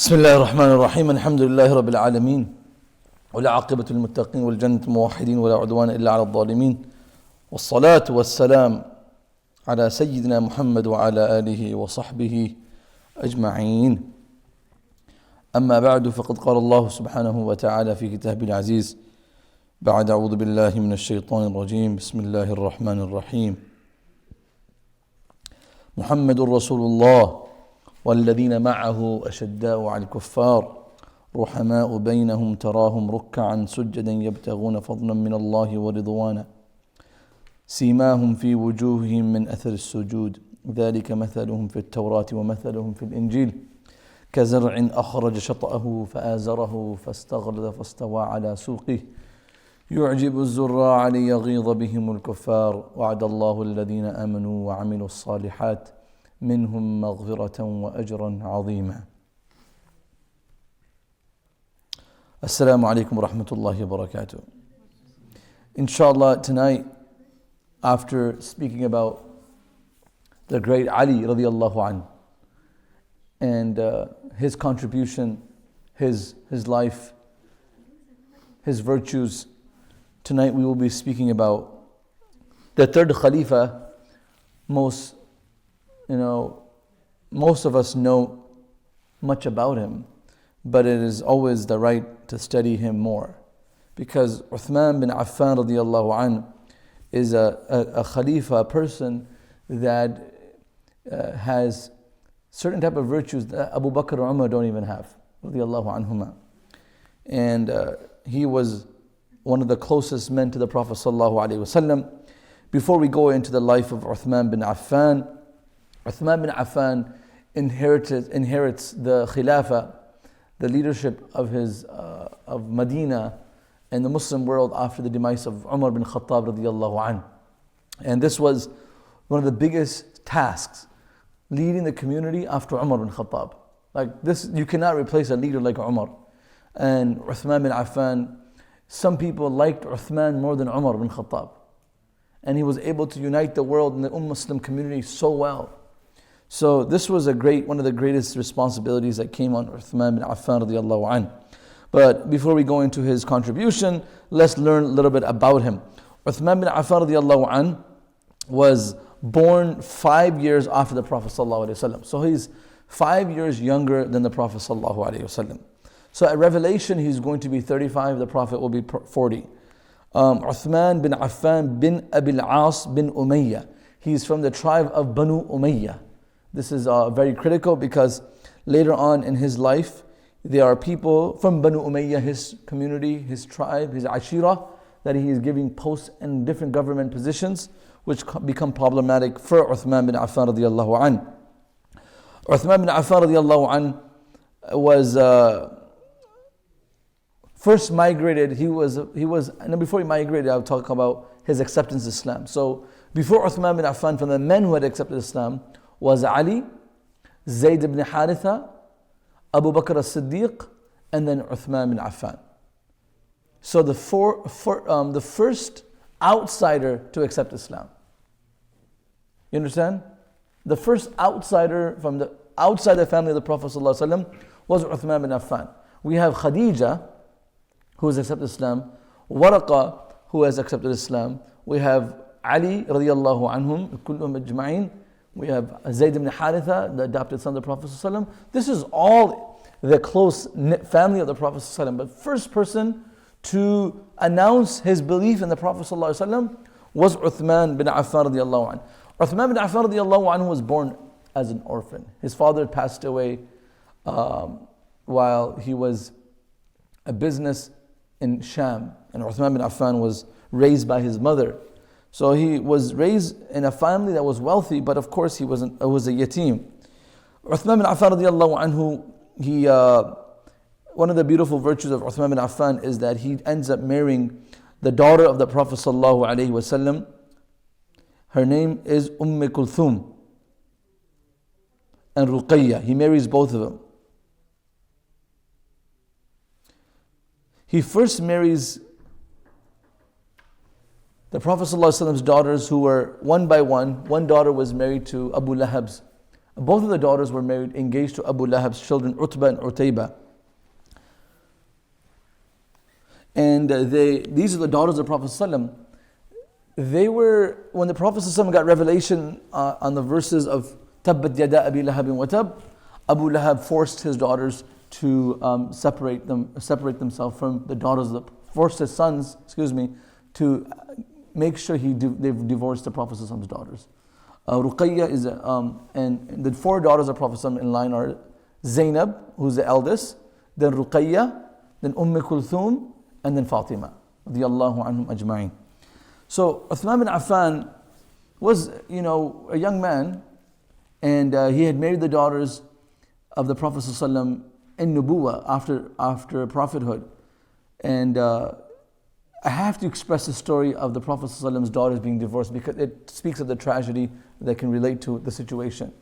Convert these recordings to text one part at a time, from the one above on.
بسم الله الرحمن الرحيم الحمد لله رب العالمين والعاقبة للمتقين والجنة الموحدين ولا عدوان إلا على الظالمين والصلاة والسلام على سيدنا محمد وعلى آله وصحبه أجمعين. أما بعد، فقد قال الله سبحانه وتعالى في كتابه العزيز بعد أعوذ بالله من الشيطان الرجيم بسم الله الرحمن الرحيم. محمد رسول الله والذين معه أشداء على الكفار رحماء بينهم تراهم ركعا سجدا يبتغون فضلا من الله ورضوانا سيماهم في وجوههم من أثر السجود ذلك مثلهم في التوراة ومثلهم في الإنجيل كزرع أخرج شطأه فآزره فاستغلظ فاستوى على سوقه يعجب الزراع ليغيظ بهم الكفار وعد الله الذين آمنوا وعملوا الصالحات منهم مغفرة وأجرا عظيما. Assalamu alaikum wa rahmatullahi wa barakatuh. Inshallah, tonight, after speaking about the great Ali radiallahu anh and his contribution, his life, his virtues, tonight we will be speaking about the third Khalifa. Most of us know much about him, but it is always the right to study him more, because Uthman bin Affan radiallahu anh is a Khalifa, a person that has certain type of virtues that Abu Bakr or Umar don't even have radiallahu anhuma. And he was one of the closest men to the Prophet sallallahu alaihi wasallam. Before we go into the life of Uthman bin Affan, Uthman bin Affan inherits the Khilafah, the leadership of Medina and the Muslim world after the demise of Umar bin Khattab radiallahu anh. And this was one of the biggest tasks, leading the community after Umar bin Khattab. Like this, you cannot replace a leader like Umar. And Uthman bin Affan, some people liked Uthman more than Umar bin Khattab. And he was able to unite the world and the Muslim community so well. So this was one of the greatest responsibilities that came on Uthman bin Affan radiallahu anh. But before we go into his contribution, let's learn a little bit about him. Uthman bin Affan radiallahu anh was born 5 years after the Prophet sallallahu alaihi wasallam. So he's 5 years younger than the Prophet sallallahu alaihi wasallam. So at Revelation, he's going to be 35, the Prophet will be 40. Uthman bin Affan bin Abil As bin Umayyah. He's from the tribe of Banu Umayyah. This is very critical, because later on in his life, there are people from Banu Umayyah, his community, his tribe, his ashira, that he is giving posts in different government positions, which become problematic for Uthman bin Affan radiallahu anh. Uthman bin Affan radiallahu anh was first migrated. And before he migrated, I'll talk about his acceptance of Islam. So before Uthman bin Affan, from the men who had accepted Islam was Ali, Zayd ibn Haritha, Abu Bakr as-Siddiq, and then Uthman bin Affan. So the first outsider to accept Islam. You understand? The first outsider from the outside the family of the Prophet ﷺ was Uthman bin Affan. We have Khadija, who has accepted Islam, Waraqa, who has accepted Islam. We have Ali radiallahu anhum, kullum ajma'in. We have Zayd ibn Haritha, the adopted son of the Prophet ﷺ. This is all the close knit family of the Prophet ﷺ. But first person to announce his belief in the Prophet ﷺ was Uthman bin Affan radiallahu anhu. Uthman bin Affan radiallahu anhu was born as an orphan. His father passed away while he was a business in Sham. And Uthman bin Affan was raised by his mother. So he was raised in a family that was wealthy, but of course he was a yatim. Uthman bin Affan radiallahu anhu, one of the beautiful virtues of Uthman bin Affan is that he ends up marrying the daughter of the Prophet sallallahu alaihi wasallam. Her name is Kulthum and Ruqayya. He marries both of them. He first marries the Prophet ﷺ's daughters, who were one by one. One daughter was married to Abu Lahab's Both of the daughters were married, engaged to Abu Lahab's children, Utbah and Utaybah. And these are the daughters of the Prophet ﷺ. They were, when the Prophet ﷺ got revelation on the verses of Tabbat yada Abi Lahabin wa tab, Abu Lahab forced his daughters to separate themselves from the daughters forced his sons, to make sure they've divorced the Prophet ﷺ's daughters. Ruqayya is, and the four daughters of Prophet ﷺ in line are Zainab, who's the eldest, then Ruqayya, then Kulthum, and then Fatima, radiyallahu anhum ajma'in. So Uthman ibn Affan was, a young man, and he had married the daughters of the Prophet ﷺ in Nubuwah, after prophethood. And I have to express the story of the Prophet ﷺ's daughters being divorced because it speaks of the tragedy that can relate to the situation.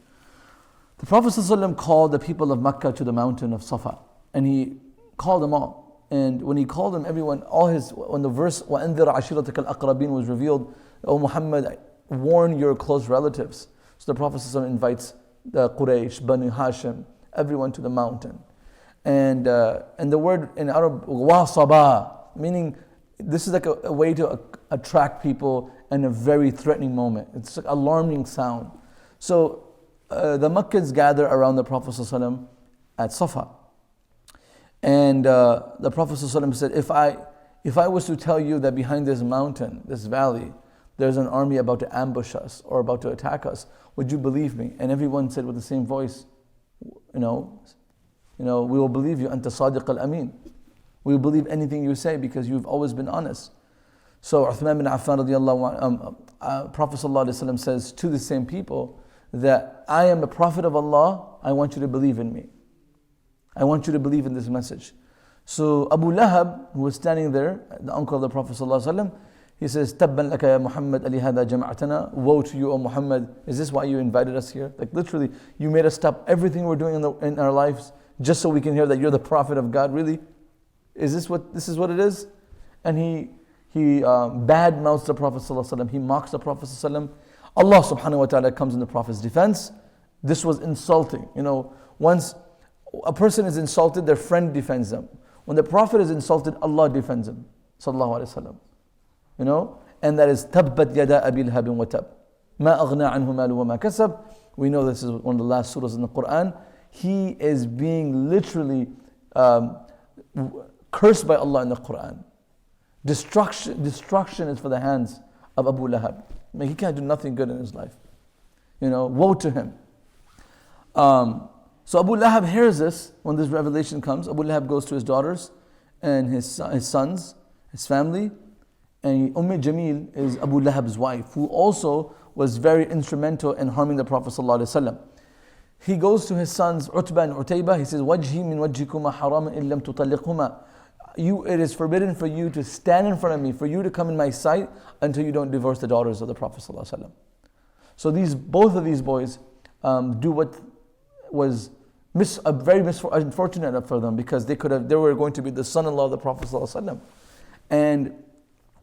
The Prophet ﷺ called the people of Mecca to the mountain of Safa, and he called them all. And when he called them, everyone, when the verse وَأَنذِرْ عَشِيرَتَكَ الْأَقْرَبِينَ was revealed, O Muhammad, warn your close relatives. So the Prophet ﷺ invites the Quraysh, Banu Hashim, everyone to the mountain. And the word in Arab, وَصَبَا, meaning this is like a way to attract people in a very threatening moment. It's like an alarming sound. So the Meccans gather around the Prophet ﷺ at Safa. And the Prophet ﷺ said, if I was to tell you that behind this mountain, this valley, there's an army about to ambush us or about to attack us, would you believe me? And everyone said with the same voice, we will believe you, anta sadiq al-amin. We will believe anything you say because you've always been honest. So Uthman ibn Affan radiallahu anhu, Prophet ﷺ says to the same people that I am a prophet of Allah, I want you to believe in me. I want you to believe in this message. So Abu Lahab, who was standing there, the uncle of the Prophet ﷺ, he says, Tabban laka ya Muhammad ali hada jama'atana. Woe to you, O Muhammad. Is this why you invited us here? Like literally, you made us stop everything we're doing in our lives just so we can hear that you're the prophet of God. Really? Is this what it is? And he bad mouths the Prophet ﷺ. He mocks the Prophet ﷺ. Allah subhanahu wa ta'ala comes in the Prophet's defense. This was insulting. Once a person is insulted, their friend defends them. When the Prophet is insulted, Allah defends him. Sallallahu Alaihi Wasallam. And that is Tabbat yada Abi Lahabin wa tab. Ma aghna anhu malu wa ma kasab. We know this is one of the last surahs in the Quran. He is being literally cursed by Allah in the Quran. Destruction is for the hands of Abu Lahab. He can't do nothing good in his life. Woe to him. So Abu Lahab hears this when this revelation comes. Abu Lahab goes to his daughters and his sons, his family. And Jamil is Abu Lahab's wife, who also was very instrumental in harming the Prophet ﷺ. He goes to his sons Utbah and Utaybah. He says, "Wajhi min wajhikuma haram in lam tutalliqhuma." It is forbidden for you to stand in front of me, for you to come in my sight until you don't divorce the daughters of the Prophet ﷺ. So both of these boys do what was very unfortunate for them, because they were going to be the son-in-law of the Prophet ﷺ. And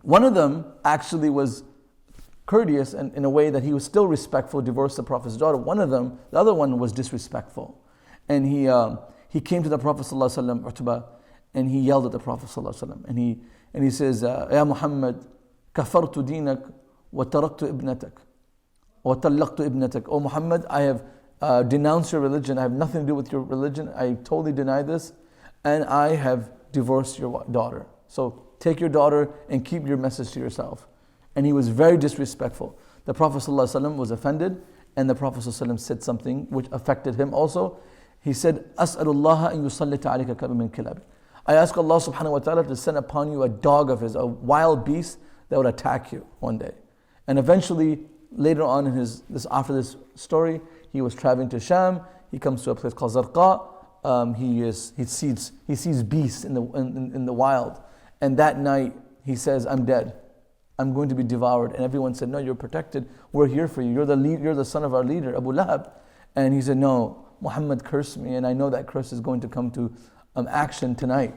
one of them actually was courteous and in a way that he was still respectful, divorced the Prophet's daughter. The other one was disrespectful. And he came to the Prophet ﷺ, Utbah, and he yelled at the Prophet ﷺ. And he says, Ya Muhammad, kafartu dinak wa taraktu ibnatak wa talaqtu ibnatak. Oh Muhammad, I have denounced your religion. I have nothing to do with your religion. I totally deny this. And I have divorced your daughter. So take your daughter and keep your message to yourself. And he was very disrespectful. The Prophet ﷺ was offended, and the Prophet ﷺ said something which affected him also. He said, As'alullah an yusallita alayka kabir min kilab. I ask Allah subhanahu wa ta'ala to send upon you a dog of his, a wild beast that would attack you one day. And eventually, later on after this story, he was traveling to Sham. He comes to a place called Zarqa. He sees beasts in the wild. And that night, he says, I'm dead. I'm going to be devoured. And everyone said, no, you're protected. We're here for you. You're the son of our leader, Abu Lahab. And he said, no, Muhammad cursed me, and I know that curse is going to come to action tonight.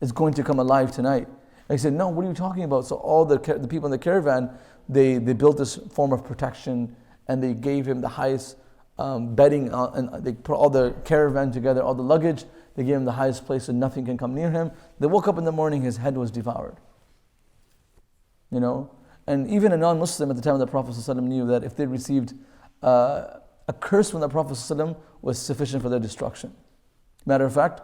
It's going to come alive tonight. And he said, no, what are you talking about? So all the people in the caravan, they built this form of protection, and they gave him the highest bedding, and they put all the caravan together, all the luggage. They gave him the highest place and nothing can come near him. They woke up in the morning, his head was devoured. You know, and even a non-Muslim at the time of the Prophet ﷺ knew that if they received a curse from the Prophet ﷺ was sufficient for their destruction. Matter of fact,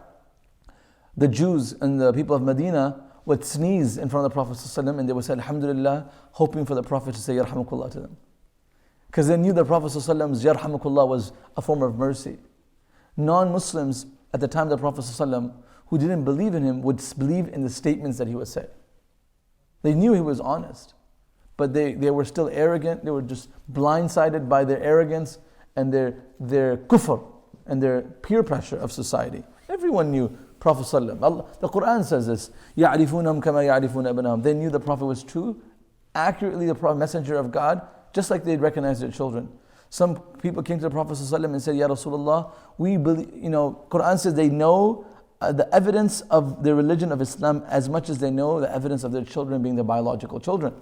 the Jews and the people of Medina would sneeze in front of the Prophet ﷺ and they would say Alhamdulillah, hoping for the Prophet to say Yarhamukullah to them. Because they knew the Prophet ﷺ's Yarhamukullah was a form of mercy. Non-Muslims at the time of the Prophet ﷺ who didn't believe in him would believe in the statements that he would say. They knew he was honest, but they were still arrogant. They were just blindsided by their arrogance and their kufr and their peer pressure of society. Everyone knew Prophet ﷺ. The Quran says this, يَعْرِفُونَهُمْ كَمَا يَعْرِفُونَ أَبْنَاهُمْ. They knew the Prophet was true, accurately the messenger of God, just like they'd recognize their children. Some people came to the Prophet ﷺ and said, Ya Rasulullah, we believe, Quran says they know the evidence of the religion of Islam as much as they know the evidence of their children being their biological children.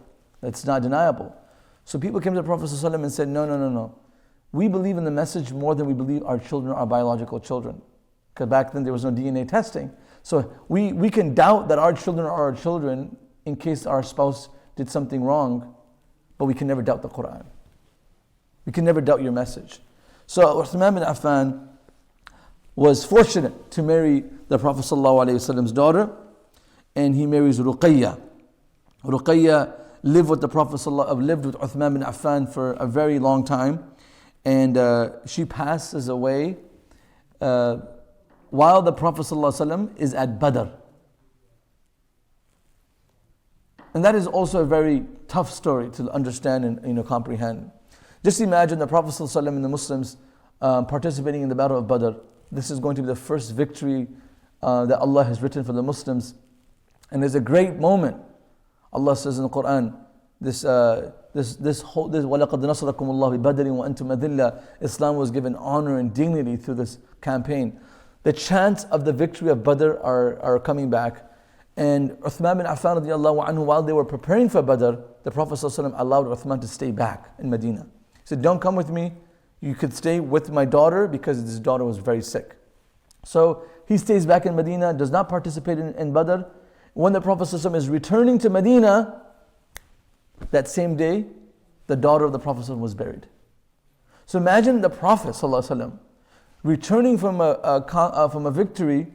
That's not deniable. So people came to the Prophet ﷺ and said, no. We believe in the message more than we believe our children are biological children. Because back then there was no DNA testing. So we can doubt that our children are our children in case our spouse did something wrong, but we can never doubt the Quran. We can never doubt your message. So Uthman ibn Affan was fortunate to marry the Prophet ﷺ's daughter, and he marries Ruqayya. Ruqayya lived with the Prophet lived with Uthman ibn Affan for a very long time, and she passes away while the Prophet ﷺ is at Badr. And that is also a very tough story to understand and comprehend. Just imagine the Prophet ﷺ and the Muslims participating in the Battle of Badr. This is going to be the first victory that Allah has written for the Muslims. And there's a great moment. Allah says in the Quran, وَلَقَدْ نَصَرَكُمُ اللَّهُ بِبَدْرٍ وَأَنْتُمْ أَذِلَّةٌ. Islam was given honor and dignity through this campaign. The chants of the victory of Badr are coming back. And Uthman bin Affan radiallahu anhu, while they were preparing for Badr, the Prophet ﷺ allowed Uthman to stay back in Medina. He said, don't come with me. You could stay with my daughter because his daughter was very sick. So he stays back in Medina, does not participate in Badr. When the Prophet ﷺ is returning to Medina, that same day, the daughter of the Prophet ﷺ was buried. So imagine the Prophet ﷺ returning from a victory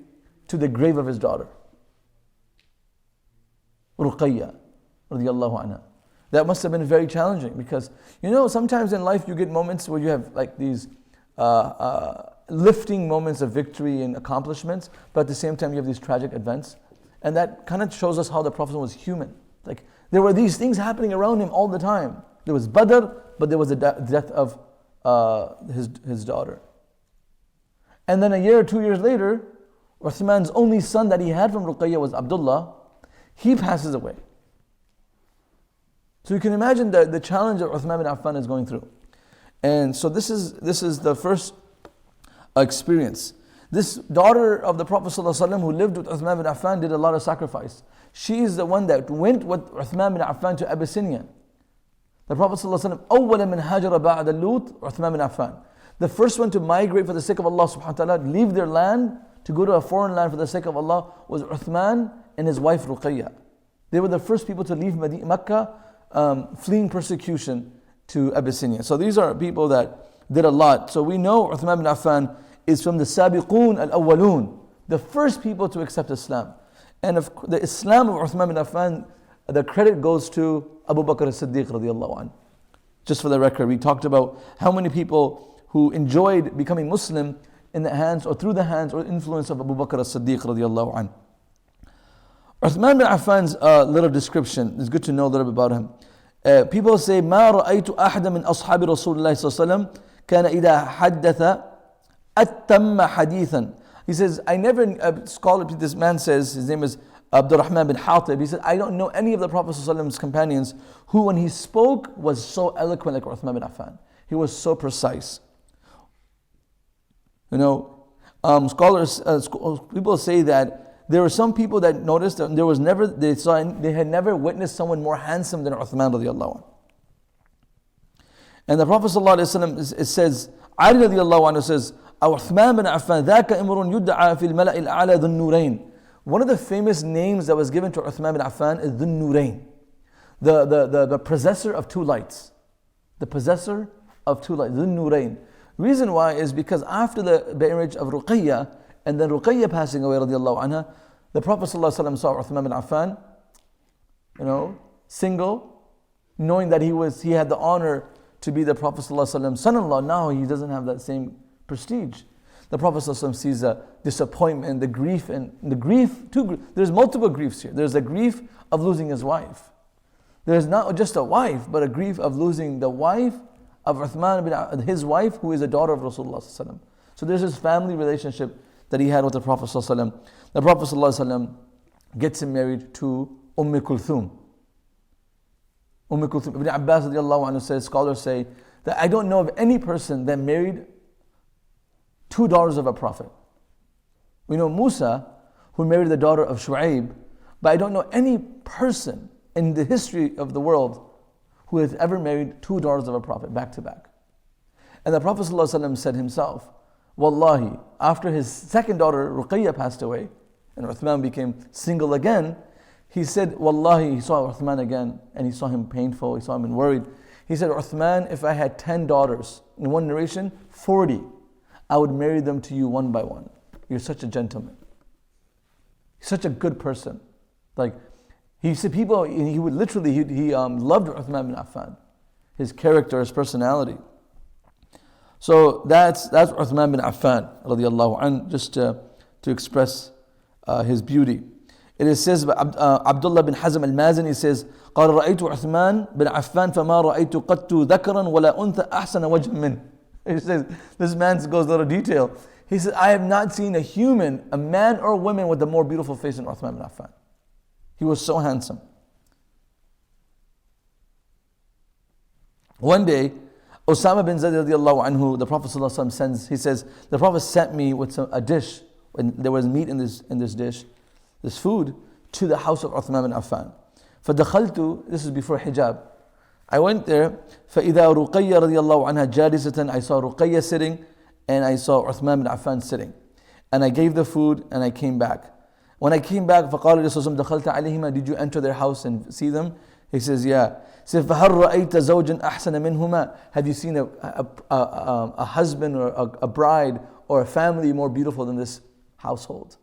to the grave of his daughter. Ruqayya radiallahu anha. That must have been very challenging because, sometimes in life you get moments where you have like these lifting moments of victory and accomplishments, but at the same time you have these tragic events. And that kind of shows us how the Prophet was human. Like there were these things happening around him all the time. There was Badr, but there was the death of his daughter. And then a year or 2 years later, Uthman's only son that he had from Ruqayya was Abdullah. He passes away. So you can imagine the challenge that Uthman ibn Affan is going through. And so this is the first experience. This daughter of the Prophet ﷺ who lived with Uthman ibn Affan did a lot of sacrifice. She is the one that went with Uthman ibn Affan to Abyssinia. The Prophet ﷺ, أول من هاجر بعد اللوط, Uthman ibn Affan. The first one to migrate for the sake of Allah subhanahu wa ta'ala, leave their land to go to a foreign land for the sake of Allah was Uthman and his wife Ruqayya. They were the first people to leave Mecca, fleeing persecution to Abyssinia. So these are people that did a lot. So we know Uthman ibn Affan is from the Sabiqun al-Awwalun, the first people to accept Islam. And the Islam of Uthman ibn Affan, the credit goes to Abu Bakr as-Siddiq radiallahu anhu. Just for the record, we talked about how many people who enjoyed becoming Muslim in the hands or through the hands or influence of Abu Bakr as-Siddiq radiallahu anhu. Uthman bin Affan's little description, it's good to know a little bit about him. People say, ما رأيت أحد من أصحاب رسول الله صلى الله عليه وسلم كان إذا حدث أتم حديثا. He says, I never, a scholar, this man says, his name is Abdurrahman bin Hatib. He said, I don't know any of the Prophet ﷺ's companions who when he spoke was so eloquent like Uthman bin Affan. He was so precise. Scholars, people say that there were some people that noticed that they had never witnessed someone more handsome than Uthman radiallahu anhu. And the Prophet ﷺ, it says, Ali radiallahu anhu says, Uthman bin Affan, ذَاكَ إِمْرٌ يُدْعَى فِي الْمَلَأِ الْأَعْلَى ذُو النُّورَيْن. One of the famous names that was given to Uthman bin Affan is Dhu Nurayn, the possessor of two lights. The possessor of two lights, Dhu Nurayn. Reason why is because after the marriage of Ruqayya, and then Ruqayya passing away radiallahu anha, the Prophet ﷺ saw Uthman bin Affan, single, knowing that he had the honor to be the Prophet ﷺ's son-in-law. Now he doesn't have that same prestige. The Prophet ﷺ sees the disappointment, the grief, there's multiple griefs here. There's the grief of losing his wife. There's not just a wife, but a grief of losing the wife of Uthman, his wife, who is a daughter of Rasulullah ﷺ. So there's this family relationship that he had with the Prophet ﷺ. The Prophet ﷺ gets him married to Kulthum. Kulthum. Ibn Abbas radiallahu anhu says, scholars say, that I don't know of any person that married two daughters of a prophet. We know Musa, who married the daughter of Shu'aib, but I don't know any person in the history of the world who has ever married two daughters of a prophet back to back. And the Prophet ﷺ said himself, Wallahi, after his second daughter Ruqayya passed away, and Uthman became single again, he said, Wallahi, he saw Uthman again, and he saw him painful, he saw him worried. He said, Uthman, if I had 10 daughters, in one narration, 40, I would marry them to you one by one. You're such a gentleman. You're such a good person. Like, he said people, he would literally, he loved Uthman bin Affan. His character, his personality. So that's Uthman bin Affan, radiallahu anh, just to express his beauty. It says, Abdullah bin Hazm al-Mazini says, قال رأيت عثمان بن عفان فما رأيت قط ذكرا ولا أنثى أحسن وجه منه. He says, this man goes a little detail. He says, I have not seen a human, a man or a woman with a more beautiful face than Uthman bin Affan. He was so handsome. One day, Osama bin Zayd radiallahu anhu, the Prophet ﷺ sends, he says, the Prophet sent me with a dish, and there was meat in this dish, this food, to the house of Uthman bin Affan. فَدَخَلْتُ, this is before hijab. I went there, فَإِذَا رُقَيَّ رَضِيَ اللَّهُ عَنْهَا جَالِسَةً. I saw Ruqayya sitting, and I saw Uthman bin Affan sitting. And I gave the food, and I came back. When I came back, فَقَالَ لِسُوسُمْ دَخَلْتَ عَلَيْهِمَا. Did you enter their house and see them? He says, yeah. He says, فَهَلْ رَأَيْتَ زَوْجًا أَحْسَنَ مِنْهُمَا. Have you seen a husband or a bride or a family more beautiful than this household?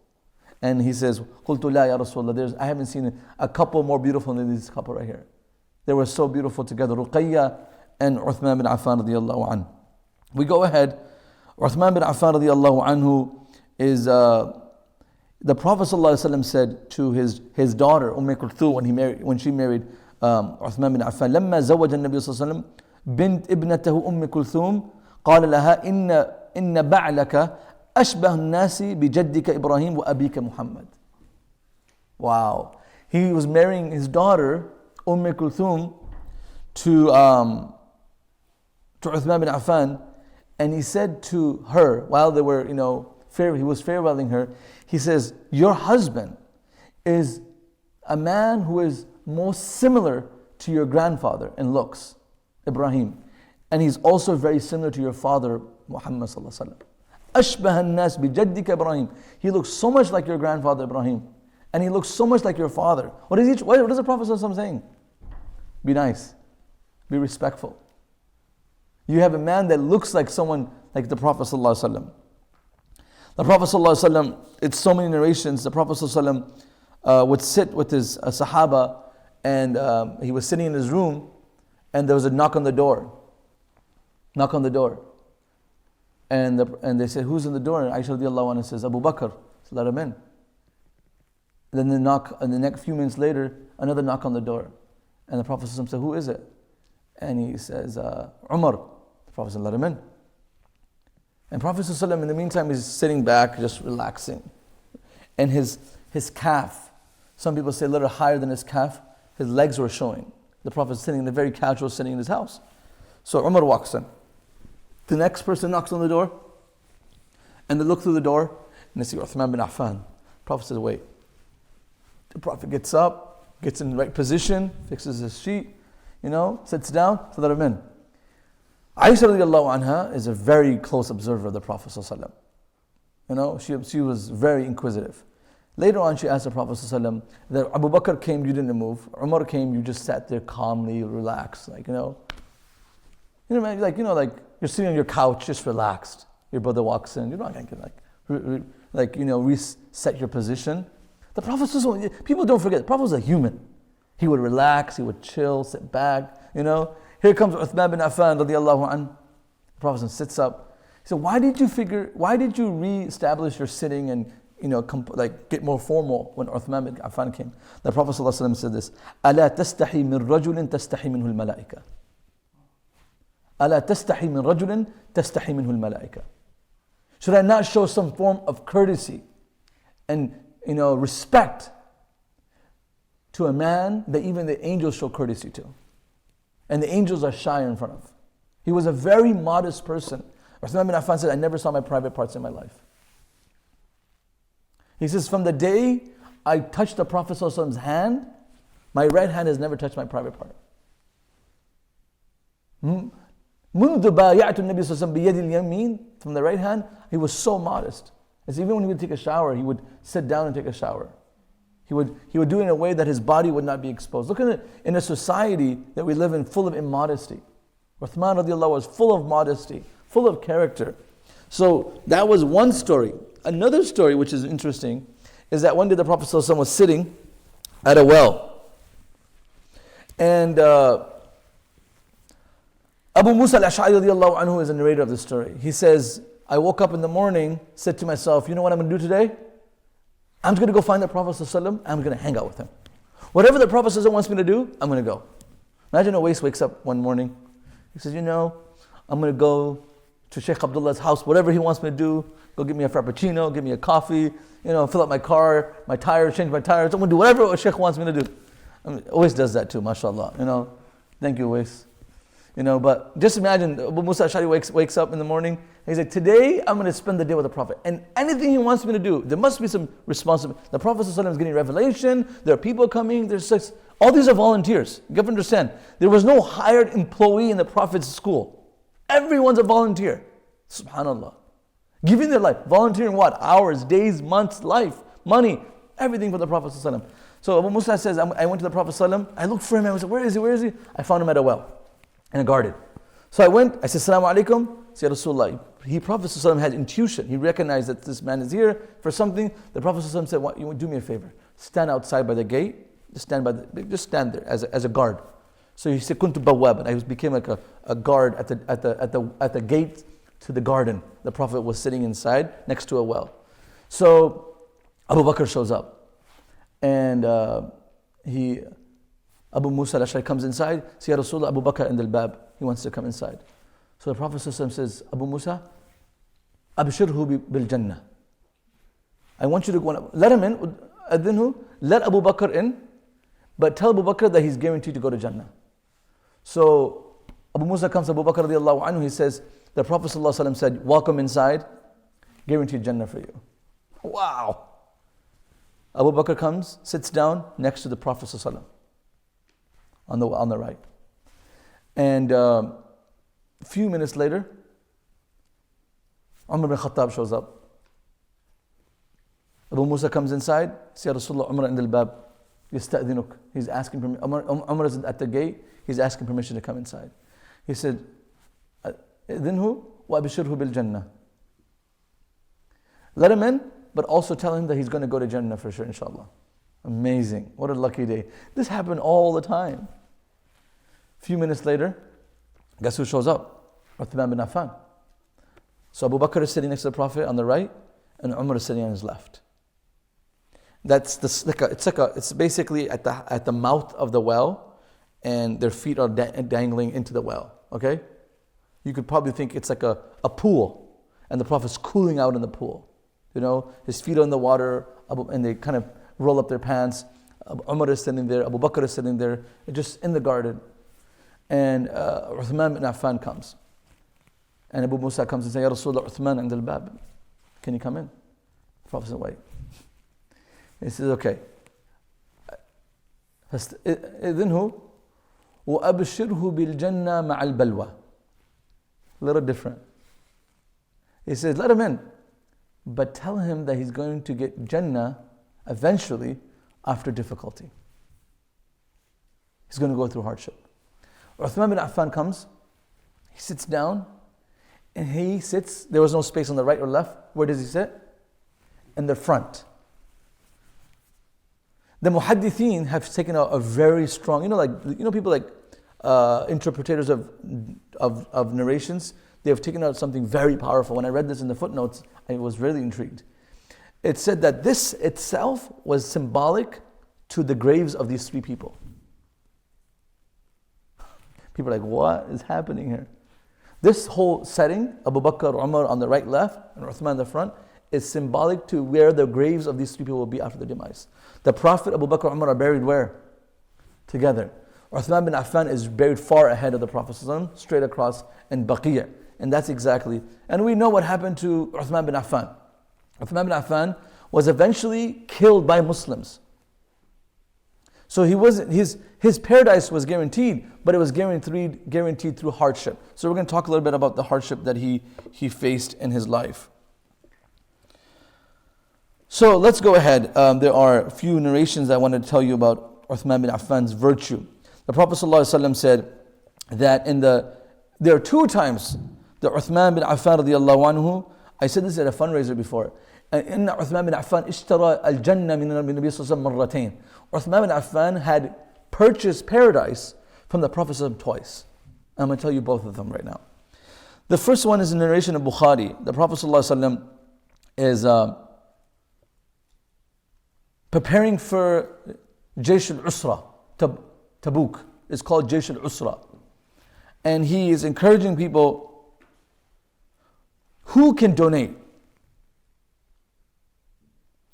And he says, قُلْتُ لَا يَا رَسُولَ اللَّهِ. I haven't seen a couple more beautiful than this couple right here. They were so beautiful together, Ruqayya and Uthman bin Affan radiallahu anhu. We go ahead. Uthman bin Affan radiallahu anhu is, the Prophet ﷺ said to his daughter, Kulthum, when she married Uthman bin Affan, لما زوج النبي صلى الله عليه وسلم بنت ابنته كلثوم قال لها إن بعلك أشبه الناس بجدك إبراهيم وأبيك محمد. Wow. He was marrying his daughter, Kulthum, to Uthman bin Affan, and he said to her, while they were, he was farewelling her, he says, your husband is a man who is most similar to your grandfather in looks, Ibrahim. And he's also very similar to your father, Muhammad sallallahu alaihi wasallam. أشبه الناس بجدك إبراهيم. He looks so much like your grandfather Ibrahim. And he looks so much like your father. What is the Prophet ﷺ saying? Be nice. Be respectful. You have a man that looks like someone like the Prophet ﷺ. The Prophet ﷺ, it's so many narrations, the Prophet ﷺ would sit with his Sahaba, and he was sitting in his room, and there was a knock on the door. Knock on the door. And they said, who's in the door? And Aisha radiallahu anha says, Abu Bakr. So let him in. Then they knock, and the next few minutes later, another knock on the door. And the Prophet said, who is it? And he says, Umar. The Prophet said, let him in. And Prophet in the meantime is sitting back, just relaxing. And his calf, some people say a little higher than his calf, his legs were showing. The Prophet is sitting in a very casual sitting in his house. So Umar walks in. The next person knocks on the door, and they look through the door, and they see Uthman bin Affan. The Prophet says, wait. The Prophet gets up, gets in the right position, fixes his sheet, sits down, so let him in. Aisha radiallahu anha is a very close observer of the Prophet ﷺ. You know, she was very inquisitive. Later on, she asked the Prophet ﷺ that Abu Bakr came, you didn't move. Umar came, you just sat there calmly, relaxed, like like you're sitting on your couch, just relaxed. Your brother walks in, you're not gonna reset your position. The Prophet ﷺ, people don't forget, the Prophet was a human. He would relax, he would chill, sit back. Here comes Uthman Ibn Affan radiallahu anhu. The Prophet sits up. He said, why did you re-establish your sitting and get more formal when Uthman ibn Affan came? The Prophet ﷺ said this, أَلَا تَسْتَحِي مِنْ رَجُلٍ تَسْتَحِي مِنْهُ الْمَلَائِكَةِ أَلَا تَسْتَحِي مِنْ رَجُلٍ تَسْتَحِي مِنْهُ الْمَلَائِكَةِ. Should I not show some form of courtesy and respect to a man that even the angels show courtesy to? And the angels are shy in front of. He was a very modest person. Uthman ibn Affan said, I never saw my private parts in my life. He says, from the day I touched the Prophet ﷺ's hand, my right hand has never touched my private part. From the right hand, he was so modest. It's even when he would take a shower, he would sit down and take a shower. He would do it in a way that his body would not be exposed. Look at it in a society that we live in full of immodesty. Uthman radiallahu was full of modesty, full of character. So that was one story. Another story which is interesting is that one day the Prophet ﷺ was sitting at a well. And Abu Musa al-Ash'ari radiallahu anhu is the narrator of the story. He says, I woke up in the morning, said to myself, you know what I'm going to do today? I'm just going to go find the Prophet ﷺ, I'm going to hang out with him. Whatever the Prophet ﷺ wants me to do, I'm going to go. Imagine Uwais wakes up one morning. He says, I'm going to go to Shaykh Abdullah's house, whatever he wants me to do. Go get me a frappuccino, get me a coffee, fill up my car, my tires, change my tires. I'm going to do whatever Shaykh wants me to do. Uwais does that too, mashallah. Thank you, Uwais. But just imagine Abu Musa al-Ash'ari wakes up in the morning. He's like, today I'm going to spend the day with the Prophet. And anything he wants me to do, there must be some responsibility. The Prophet ﷺ is getting revelation. There are people coming. All these are volunteers. You have to understand. There was no hired employee in the Prophet's school. Everyone's a volunteer. Subhanallah. Giving their life. Volunteering what? Hours, days, months, life, money, everything for the Prophet ﷺ. So Abu Musa says, I went to the Prophet ﷺ. I looked for him. I was like, where is he? I found him at a well. In a garden. So I went, I said, Assalamu alaikum. Sayyid Rasulullah. Prophet ﷺ had intuition. He recognized that this man is here for something. The Prophet ﷺ said, you do me a favor. Stand outside by the gate. Just stand there as a guard. So he said, Kuntu bawwab. I became like a guard at the gate to the garden. The Prophet was sitting inside next to a well. So Abu Bakr shows up. And Abu Musa al-Ash'ari comes inside. See, Ya Rasulullah, Abu Bakr in al-Bab. He wants to come inside. So the Prophet ﷺ says, Abu Musa, Abshirhu bil Jannah. I want you to go on. Let him in. Adhinhu. Let Abu Bakr in. But tell Abu Bakr that he's guaranteed to go to Jannah. So Abu Musa comes to Abu Bakr radiallahu anhu. He says, the Prophet ﷺ said, welcome inside. Guaranteed Jannah for you. Wow. Abu Bakr comes, sits down next to the Prophet ﷺ. On the right. And a few minutes later, Umar ibn Khattab shows up. Abu Musa comes inside, says, Rasulullah, Umar in al-Bab, yasta'dhinuk. He's asking permission. Umar is at the gate, he's asking permission to come inside. He said, Idhinhu wa abshirhu bil Jannah. Let him in, but also tell him that he's going to go to Jannah for sure, inshallah. Amazing. What a lucky day. This happened all the time. A few minutes later, guess who shows up? Uthman Ibn Affan. So Abu Bakr is sitting next to the Prophet on the right, and Umar is sitting on his left. It's basically at the mouth of the well, and their feet are dangling into the well. Okay, you could probably think it's like a pool, and the Prophet's cooling out in the pool. His feet are in the water, and they kind of roll up their pants. Umar is sitting there, Abu Bakr is sitting there, just in the garden. And Uthman ibn Affan comes. And Abu Musa comes and says, Ya Rasulullah, Uthman and al-Bab. Can you come in? The Prophet said, wait. He says, okay. إذنه وأبشره بالجنة مع البلوى. A little different. He says, let him in, but tell him that he's going to get Jannah eventually after difficulty. He's going to go through hardship. Uthman bin Affan comes, he sits down, and he sits, there was no space on the right or left. Where does he sit? In the front. The muhaddithin have taken out a very strong, people like interpreters of narrations, they have taken out something very powerful. When I read this in the footnotes, I was really intrigued. It said that this itself was symbolic to the graves of these three people. People are like, what is happening here? This whole setting, Abu Bakr, Umar on the right, left, and Uthman in the front, is symbolic to where the graves of these three people will be after their demise. The Prophet, Abu Bakr, Umar are buried where? Together. Uthman bin Affan is buried far ahead of the Prophet ﷺ, straight across in Baqiyah. And that's exactly, and we know what happened to Uthman bin Affan. Uthman bin Affan was eventually killed by Muslims. So his paradise was guaranteed, but it was guaranteed through hardship. So we're going to talk a little bit about the hardship that he faced in his life. So let's go ahead. There are a few narrations I wanted to tell you about Uthman bin Affan's virtue. The Prophet ﷺ said that there are two times that Uthman bin Affan radiallahu anhu, I said this at a fundraiser before, إن عثمان بن عفان اشترى الجنة من النبي صلى الله عليه وسلم مرتين. Uthman bin Affan had purchased paradise from the Prophet twice. I'm going to tell you both of them right now. The first one is a narration of Bukhari. The Prophet ﷺ is preparing for Jaysh al-Usra, Tabuk. It's called Jaysh al-Usra. And he is encouraging people who can donate.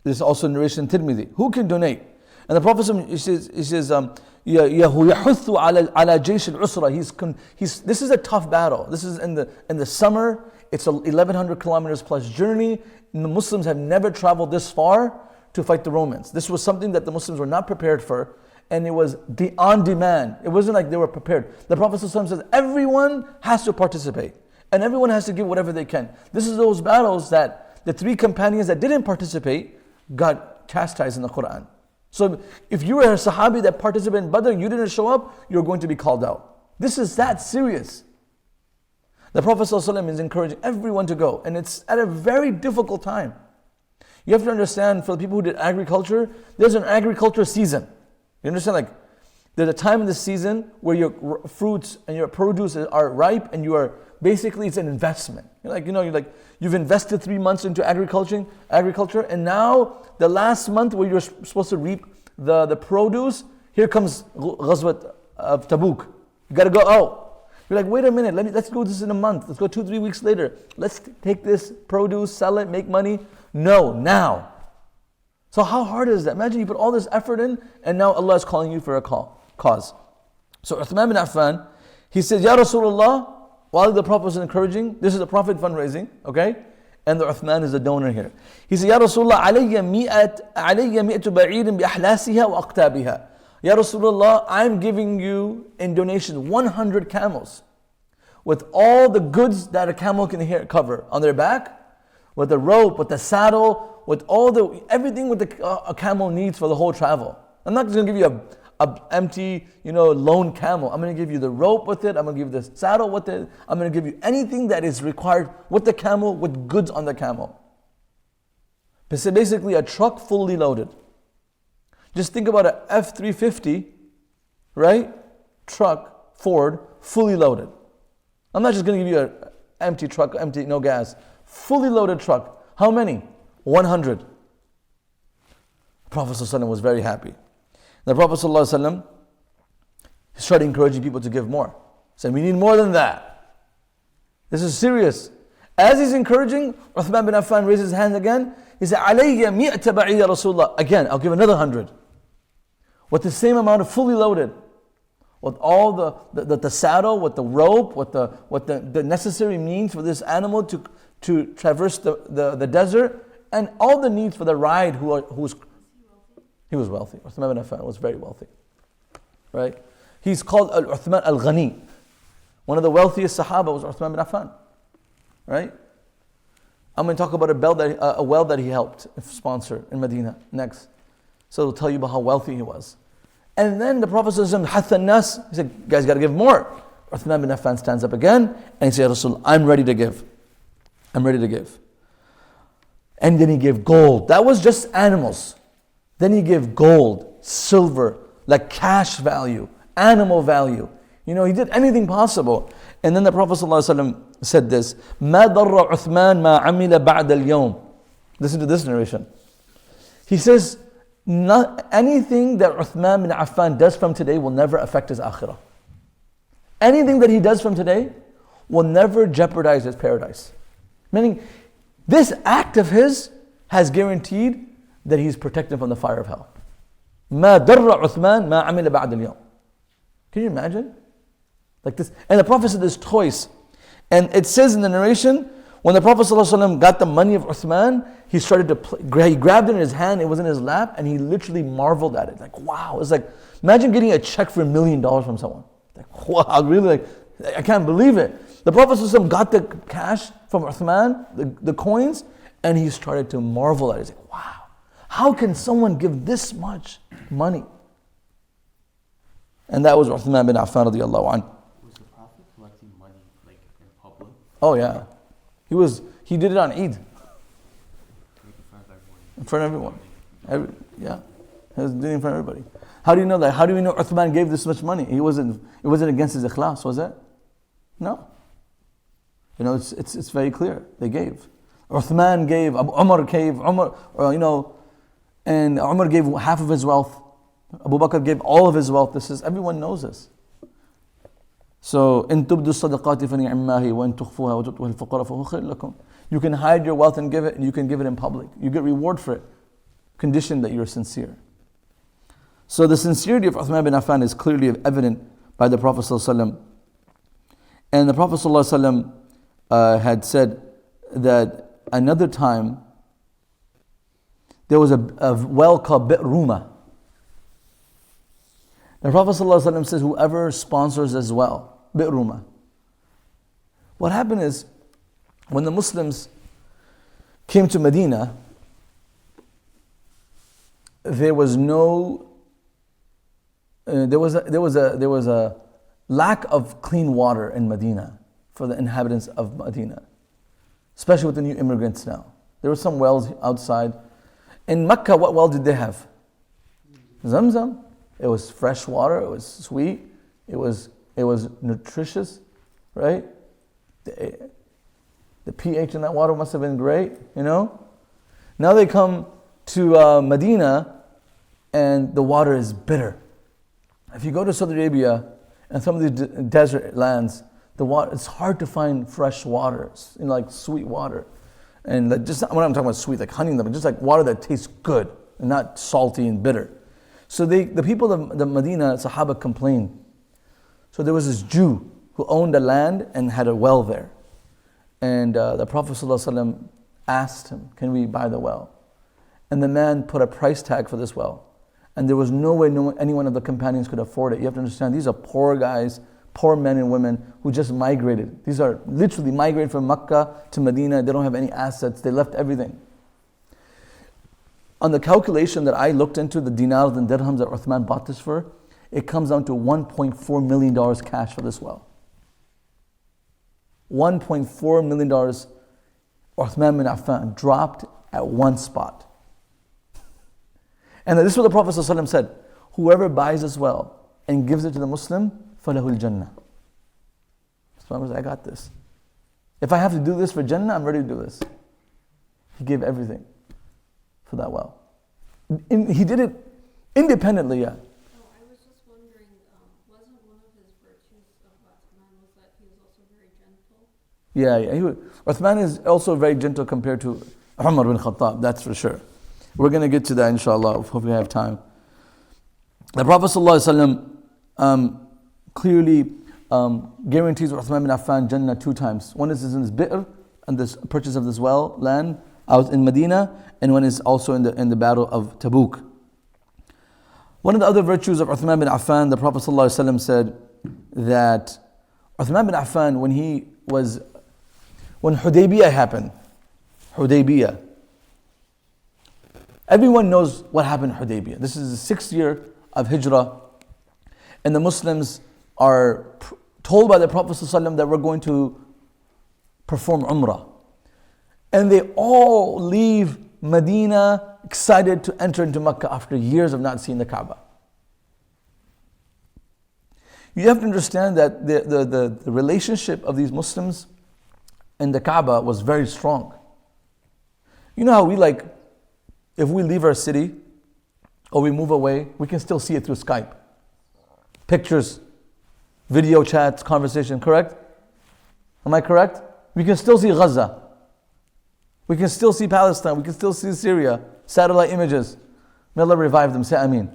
This is also narration in Tirmidhi. Who can donate? And the Prophet says, يَحُثُّ عَلَى جَيْشِ الْعُسْرَةِ This is a tough battle. This is in the summer. It's 1,100 kilometers plus journey. And the Muslims have never traveled this far to fight the Romans. This was something that the Muslims were not prepared for. And it was on demand. It wasn't like they were prepared. The Prophet ﷺ says, everyone has to participate. And everyone has to give whatever they can. This is those battles that the three companions that didn't participate got chastised in the Quran. So if you were a Sahabi that participated in Badr and you didn't show up, you're going to be called out. This is that serious. The Prophet ﷺ is encouraging everyone to go. And it's at a very difficult time. You have to understand, for the people who did agriculture, there's an agriculture season. You understand? Like, there's a time in the season where your fruits and your produce are ripe and you are, basically it's an investment. You've invested 3 months into agriculture, and now the last month where you're supposed to reap the produce, here comes Ghazwat of Tabuk. You got to go out. You're like, wait a minute, let's go this in a month. Let's go 2-3 weeks later. Let's take this produce, sell it, make money. No, now. So how hard is that? Imagine you put all this effort in, and now Allah is calling you for a cause. So Uthman bin Affan, he said, Ya Rasulullah, while the Prophet was encouraging, this is the Prophet fundraising, okay? And the Uthman is the donor here. He said, Ya Rasulullah, عَلَيَّ مِئَةُ بَعِيرٍ بِأَحْلَاسِهَا وَأَقْتَابِهَا. Ya Rasulullah, I'm giving you in donation 100 camels with all the goods that a camel can cover on their back, with the rope, with the saddle, with everything what a camel needs for the whole travel. I'm not just going to give you a empty, lone camel. I'm going to give you the rope with it. I'm going to give you the saddle with it. I'm going to give you anything that is required with the camel, with goods on the camel. So basically a truck fully loaded. Just think about a F-350, right? Truck, Ford, fully loaded. I'm not just going to give you an empty truck, empty, no gas. Fully loaded truck. How many? 100. The Prophet ﷺ was very happy. The Prophet ﷺ started encouraging people to give more. He said, we need more than that. This is serious. As he's encouraging, Uthman bin Affan raised his hand again. He said, عَلَيَّ مِئَةَ بَعِيرٍ يَا رَسُولَ اللَّهِ. Again, I'll give another 100. With the same amount of fully loaded. With all the saddle, with the rope, with the necessary means for this animal to traverse the desert, and all the needs for the ride he was wealthy. Uthman bin Affan was very wealthy. Right? He's called Uthman al-Ghani. One of the wealthiest Sahaba was Uthman Ibn Affan. Right? I'm going to talk about a well that he helped sponsor in Medina next. So it'll tell you about how wealthy he was. And then the Prophet ﷺ, he said, guys got to give more. Uthman bin Affan stands up again and he said, Rasul, I'm ready to give. I'm ready to give. And then he gave gold. That was just animals. Then he gave gold, silver, like cash value, animal value. He did anything possible. And then the Prophet ﷺ said this, مَا ضَرَّ عُثْمَانْ مَا عَمِلَ بَعْدَ الْيَوْمِ. Listen to this narration. He says, not anything that Uthman bin Affan does from today will never affect his akhirah. Anything that he does from today will never jeopardize his paradise. Meaning, this act of his has guaranteed that he's protected from the fire of hell. مَا ضَرَّ عُثْمَانْ مَا عَمِلَ بَعْدَ الْيَوْمِ. Can you imagine? Like this. And the Prophet said this twice. And it says in the narration, when the Prophet ﷺ got the money of Uthman, he started to play, he grabbed it in his hand, it was in his lap, and he literally marveled at it. Like, wow. It's like, imagine getting a check for $1 million from someone. Like, wow, really, I can't believe it. The Prophet ﷺ got the cash from Uthman, the coins, and he started to marvel at it. He's like, wow, how can someone give this much money? And that was Uthman bin Affan radiallahu anhu. Was the Prophet collecting money like in public? Oh yeah. He did it on Eid. Like in front of everyone. Yeah. He was doing it in front of everybody. How do you know that? How do we know Uthman gave this much money? It wasn't against his ikhlas, was it? No. It's very clear. They gave. Uthman gave, Umar gave, and Umar gave half of his wealth. Abu Bakr gave all of his wealth. Everyone knows this. So, إِن تُبْدُوا الصَّدَقَاتِ فَنِعِمَّا هِيَ وَإِن تُخْفُوهَا وَتُؤْتُوهَا الْفُقَرَاءَ فَهُوَ خَيْرٌ لَكُمْ. You can hide your wealth and give it, and you can give it in public. You get reward for it, condition that you're sincere. So the sincerity of Uthman bin Affan is clearly evident by the Prophet ﷺ. And the Prophet ﷺ had said that another time there was a well called Bi'r Ruma. The Prophet ﷺ says, whoever sponsors as well, Bi'r Ruma. What happened is, when the Muslims came to Medina, there was a lack of clean water in Medina for the inhabitants of Medina, especially with the new immigrants now. There were some wells outside. In Mecca, what well did they have? Zamzam. It was fresh water, it was sweet, it was nutritious, right? The pH in that water must have been great, Now they come to Medina and the water is bitter. If you go to Saudi Arabia and some of these desert lands, the water, it's hard to find fresh water, like sweet water. And when I'm talking about sweet, like honey, but just like water that tastes good and not salty and bitter. So the people of the Medina, Sahaba, complained. So there was this Jew who owned a land and had a well there. And the Prophet ﷺ asked him, can we buy the well? And the man put a price tag for this well. And there was no way any one of the companions could afford it. You have to understand, these are poor guys, poor men and women who just migrated. These are literally migrated from Mecca to Medina. They don't have any assets. They left everything. On the calculation that I looked into, the dinars and dirhams that Uthman bought this for, it comes down to $1.4 million cash for this well. $1.4 million Uthman bin Affan dropped at one spot. And this is what the Prophet ﷺ said, whoever buys this well and gives it to the Muslim, فَلَهُ الْجَنَّةِ. So I got this. If I have to do this for Jannah, I'm ready to do this. He gave everything for that well. He did it independently, yeah. I was just wondering, wasn't one of his virtues of Uthman was that he was also very gentle? Yeah. Uthman is also very gentle compared to Umar bin Khattab, that's for sure. We're going to get to that inshallah, if we have time. The Prophet ﷺ clearly guarantees Uthman bin Affan Jannah 2 times. One is in his bi'r, and this purchase of this well, land, out in Medina, and one is also in the battle of Tabuk. One of the other virtues of Uthman bin Affan, the Prophet ﷺ said that Uthman bin Affan, when Hudaybiyah happened, Hudaybiyah, everyone knows what happened in Hudaybiyah. This is the 6th year of Hijrah, and the Muslims are told by the Prophet ﷺ that we're going to perform Umrah. And they all leave Medina excited to enter into Mecca after years of not seeing the Kaaba. You have to understand that the relationship of these Muslims and the Kaaba was very strong. You know how if we leave our city or we move away, we can still see it through Skype. Pictures, video chats, conversation, correct? Am I correct? We can still see Gaza. We can still see Palestine. We can still see Syria. Satellite images. May Allah revive them. Say Ameen.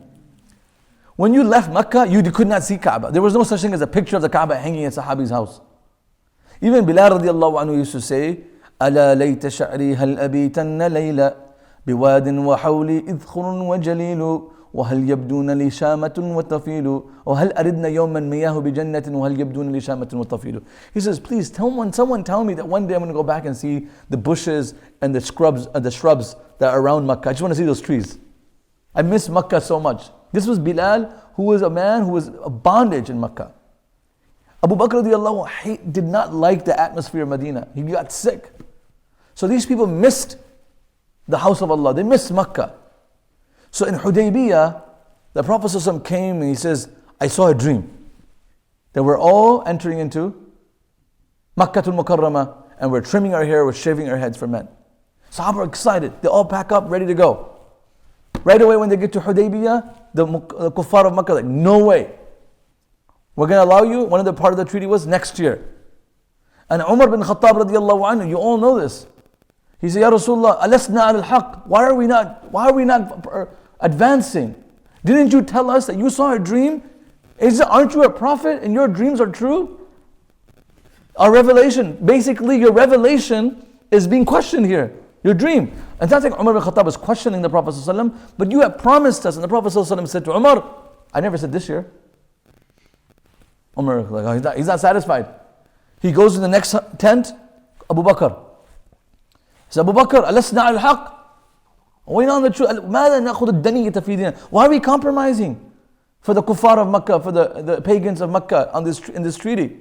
When you left Mecca, you could not see Kaaba. There was no such thing as a picture of the Kaaba hanging in Sahabi's house. Even Bilal radiallahu anhu used to say, ألا ليت شعري هل أبيتن ليلة بواد وحولي إذخر وجليل وهل يبدون لي شامة وطفيل وهل أردنا يوما مياه بجنة وهل يبدون لي شامة وطفيل. He says, please someone tell me that one day I'm going to go back and see the bushes and the shrubs that are around Makkah. I just want to see those trees. I miss Makkah so much. This was Bilal, who was a man who was a bondage in Makkah. Abu Bakr radiallahu anhu did not like the atmosphere of Medina. He got sick. So these people missed the house of Allah. They missed Makkah. So in Hudaybiyah, the Prophet ﷺ came and he says, I saw a dream that we're all entering into Makkatul Mukarramah and we're trimming our hair, we're shaving our heads for men. Sahaba are excited. They all pack up, ready to go. Right away when they get to Hudaybiyah, the kuffar of Makkah are like, no way. We're going to allow you. One of the part of the treaty was next year. And Umar bin Khattab radiallahu anhu, you all know this. He said, Ya Rasulullah, alasna al-haq. Why are we not advancing? Didn't you tell us that you saw a dream? Aren't you a prophet and your dreams are true? Our revelation, basically your revelation is being questioned here. Your dream. And it's not like Umar bin Khattab is questioning the Prophet ﷺ, but you have promised us. And the Prophet ﷺ said to Umar, I never said this year. Umar, he's not satisfied. He goes to the next tent, Abu Bakr. He said, Abu Bakr, alasna al-haq. We're not on the truth. Why are we compromising for the kuffar of Makkah, for the pagans of Makkah in this treaty?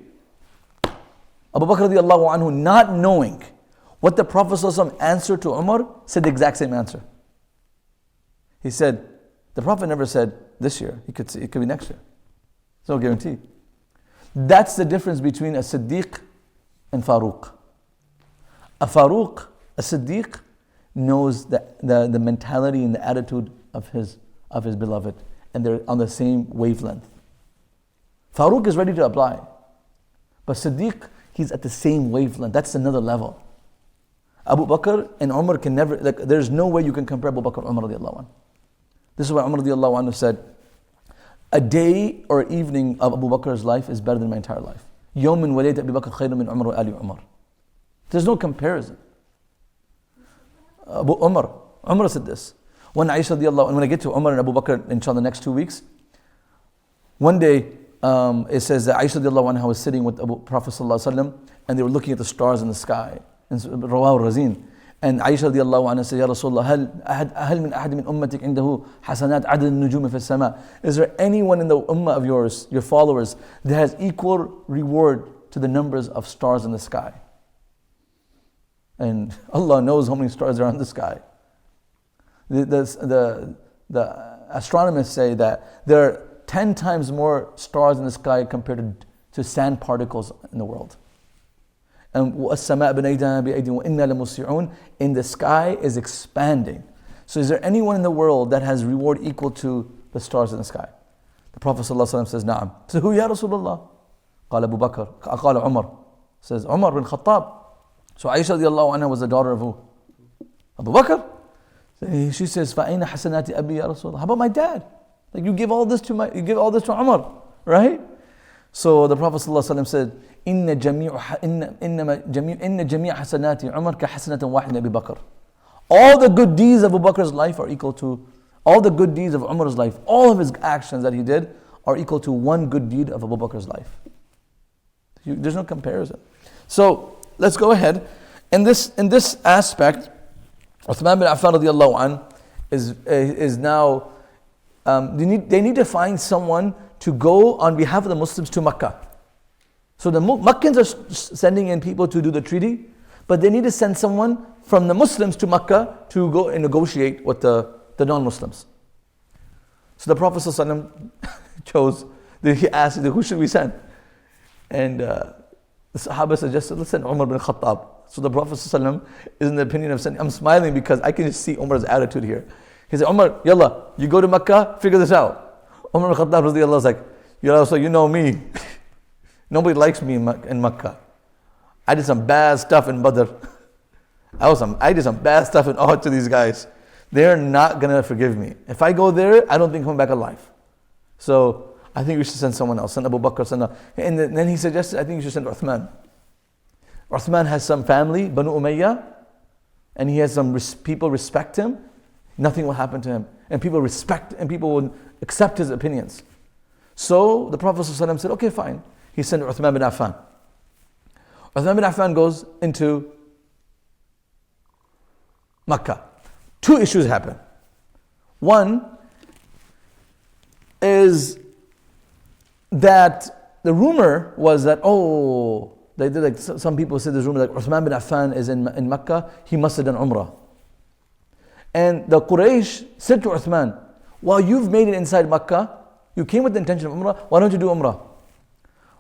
Abu Bakr radiallahu anhu, not knowing what the Prophet ﷺ answered to Umar, said the exact same answer. He said, the Prophet never said this year. It could be next year. There's no guarantee. That's the difference between a Siddiq and Faruq. A Siddiq knows the mentality and the attitude of his beloved, and they're on the same wavelength. Faruq is ready to apply, but Siddiq, he's at the same wavelength. That's another level. Abu Bakr and Umar can never, there's no way you can compare Abu Bakr and Umar radiallahu anhu. This is why Umar radiallahu anhu said, a day or evening of Abu Bakr's life is better than my entire life. يوم من وليت أبي بكر خير من عمر وآل عمر. There's no comparison. Umar said this. When Aisha radiallahu, and when I get to Umar and Abu Bakr inshallah the next 2 weeks, one day it says that Aisha radiallahu anha was sitting with Abu Prophet sallallahu alaihi wasallam, and they were looking at the stars in the sky. And Rawah Razin. And Aisha radiallahu anha said, Ya Rasulullah, هل من أحد من أمتك عنده حسنات عدد النجوم في السماء? Is there anyone in the ummah of yours, your followers, that has equal reward to the numbers of stars in the sky? And Allah knows how many stars are in the sky. The astronomers say that there are 10 times more stars in the sky compared to sand particles in the world. And وَالسَّمَاءَ بَنَيْنَاهَا بِأَيْدٍ وَإِنَّا لَمُوسِعُونَ, in the sky is expanding. So is there anyone in the world that has reward equal to the stars in the sky? The Prophet ﷺ says, Na'am. So who, Ya Rasulullah? قال Abu Bakr, قال Umar. Says Umar bin Khattab. So Aisha radiallahu anha was the daughter of who? Abu Bakr. So she says, فَأَيْنَ حَسَنَاتِ أَبِي يَا Rasulullah? How about my dad? Like you give all this to Umar, right? So the Prophet ﷺ said, إن جميع حسنات عمر كحسنة واحدة أبي بكر. All the good deeds of Abu Bakr's life are equal to, all the good deeds of Umar's life, all of his actions that he did are equal to one good deed of Abu Bakr's life. There's no comparison. So let's go ahead. In this aspect, Uthman bin Affan radiallahu an is now, they need to find someone to go on behalf of the Muslims to Makkah. So the Makkans are sending in people to do the treaty, but they need to send someone from the Muslims to Makkah to go and negotiate with the non-Muslims. So the Prophet ﷺ chose, he asked, who should we send? And the Sahaba suggested, let's send Umar bin Khattab. So the Prophet ﷺ is in the opinion of sending, I'm smiling because I can just see Umar's attitude here. He said, Umar, yalla, you go to Makkah, figure this out. Umar bin Khattab was like, so you know me. Nobody likes me in Makkah. I did some bad stuff in Badr. I did some bad stuff in Uhud to these guys. They're not going to forgive me. If I go there, I don't think I'm coming back alive. So I think we should send someone else. Send Abu Bakr. And then he suggested, I think you should send Uthman. Uthman has some family, Banu Umayyah, and he has some people respect him. Nothing will happen to him. And people will accept his opinions. So the Prophet ﷺ said, okay, fine. He sent Uthman bin Affan. Uthman bin Affan goes into Makkah. Two issues happen. One is that the rumor was that, some people said this rumor that Uthman bin Affan is in Makkah, he must have done Umrah. And the Quraysh said to Uthman, while you've made it inside Makkah, you came with the intention of Umrah, why don't you do Umrah?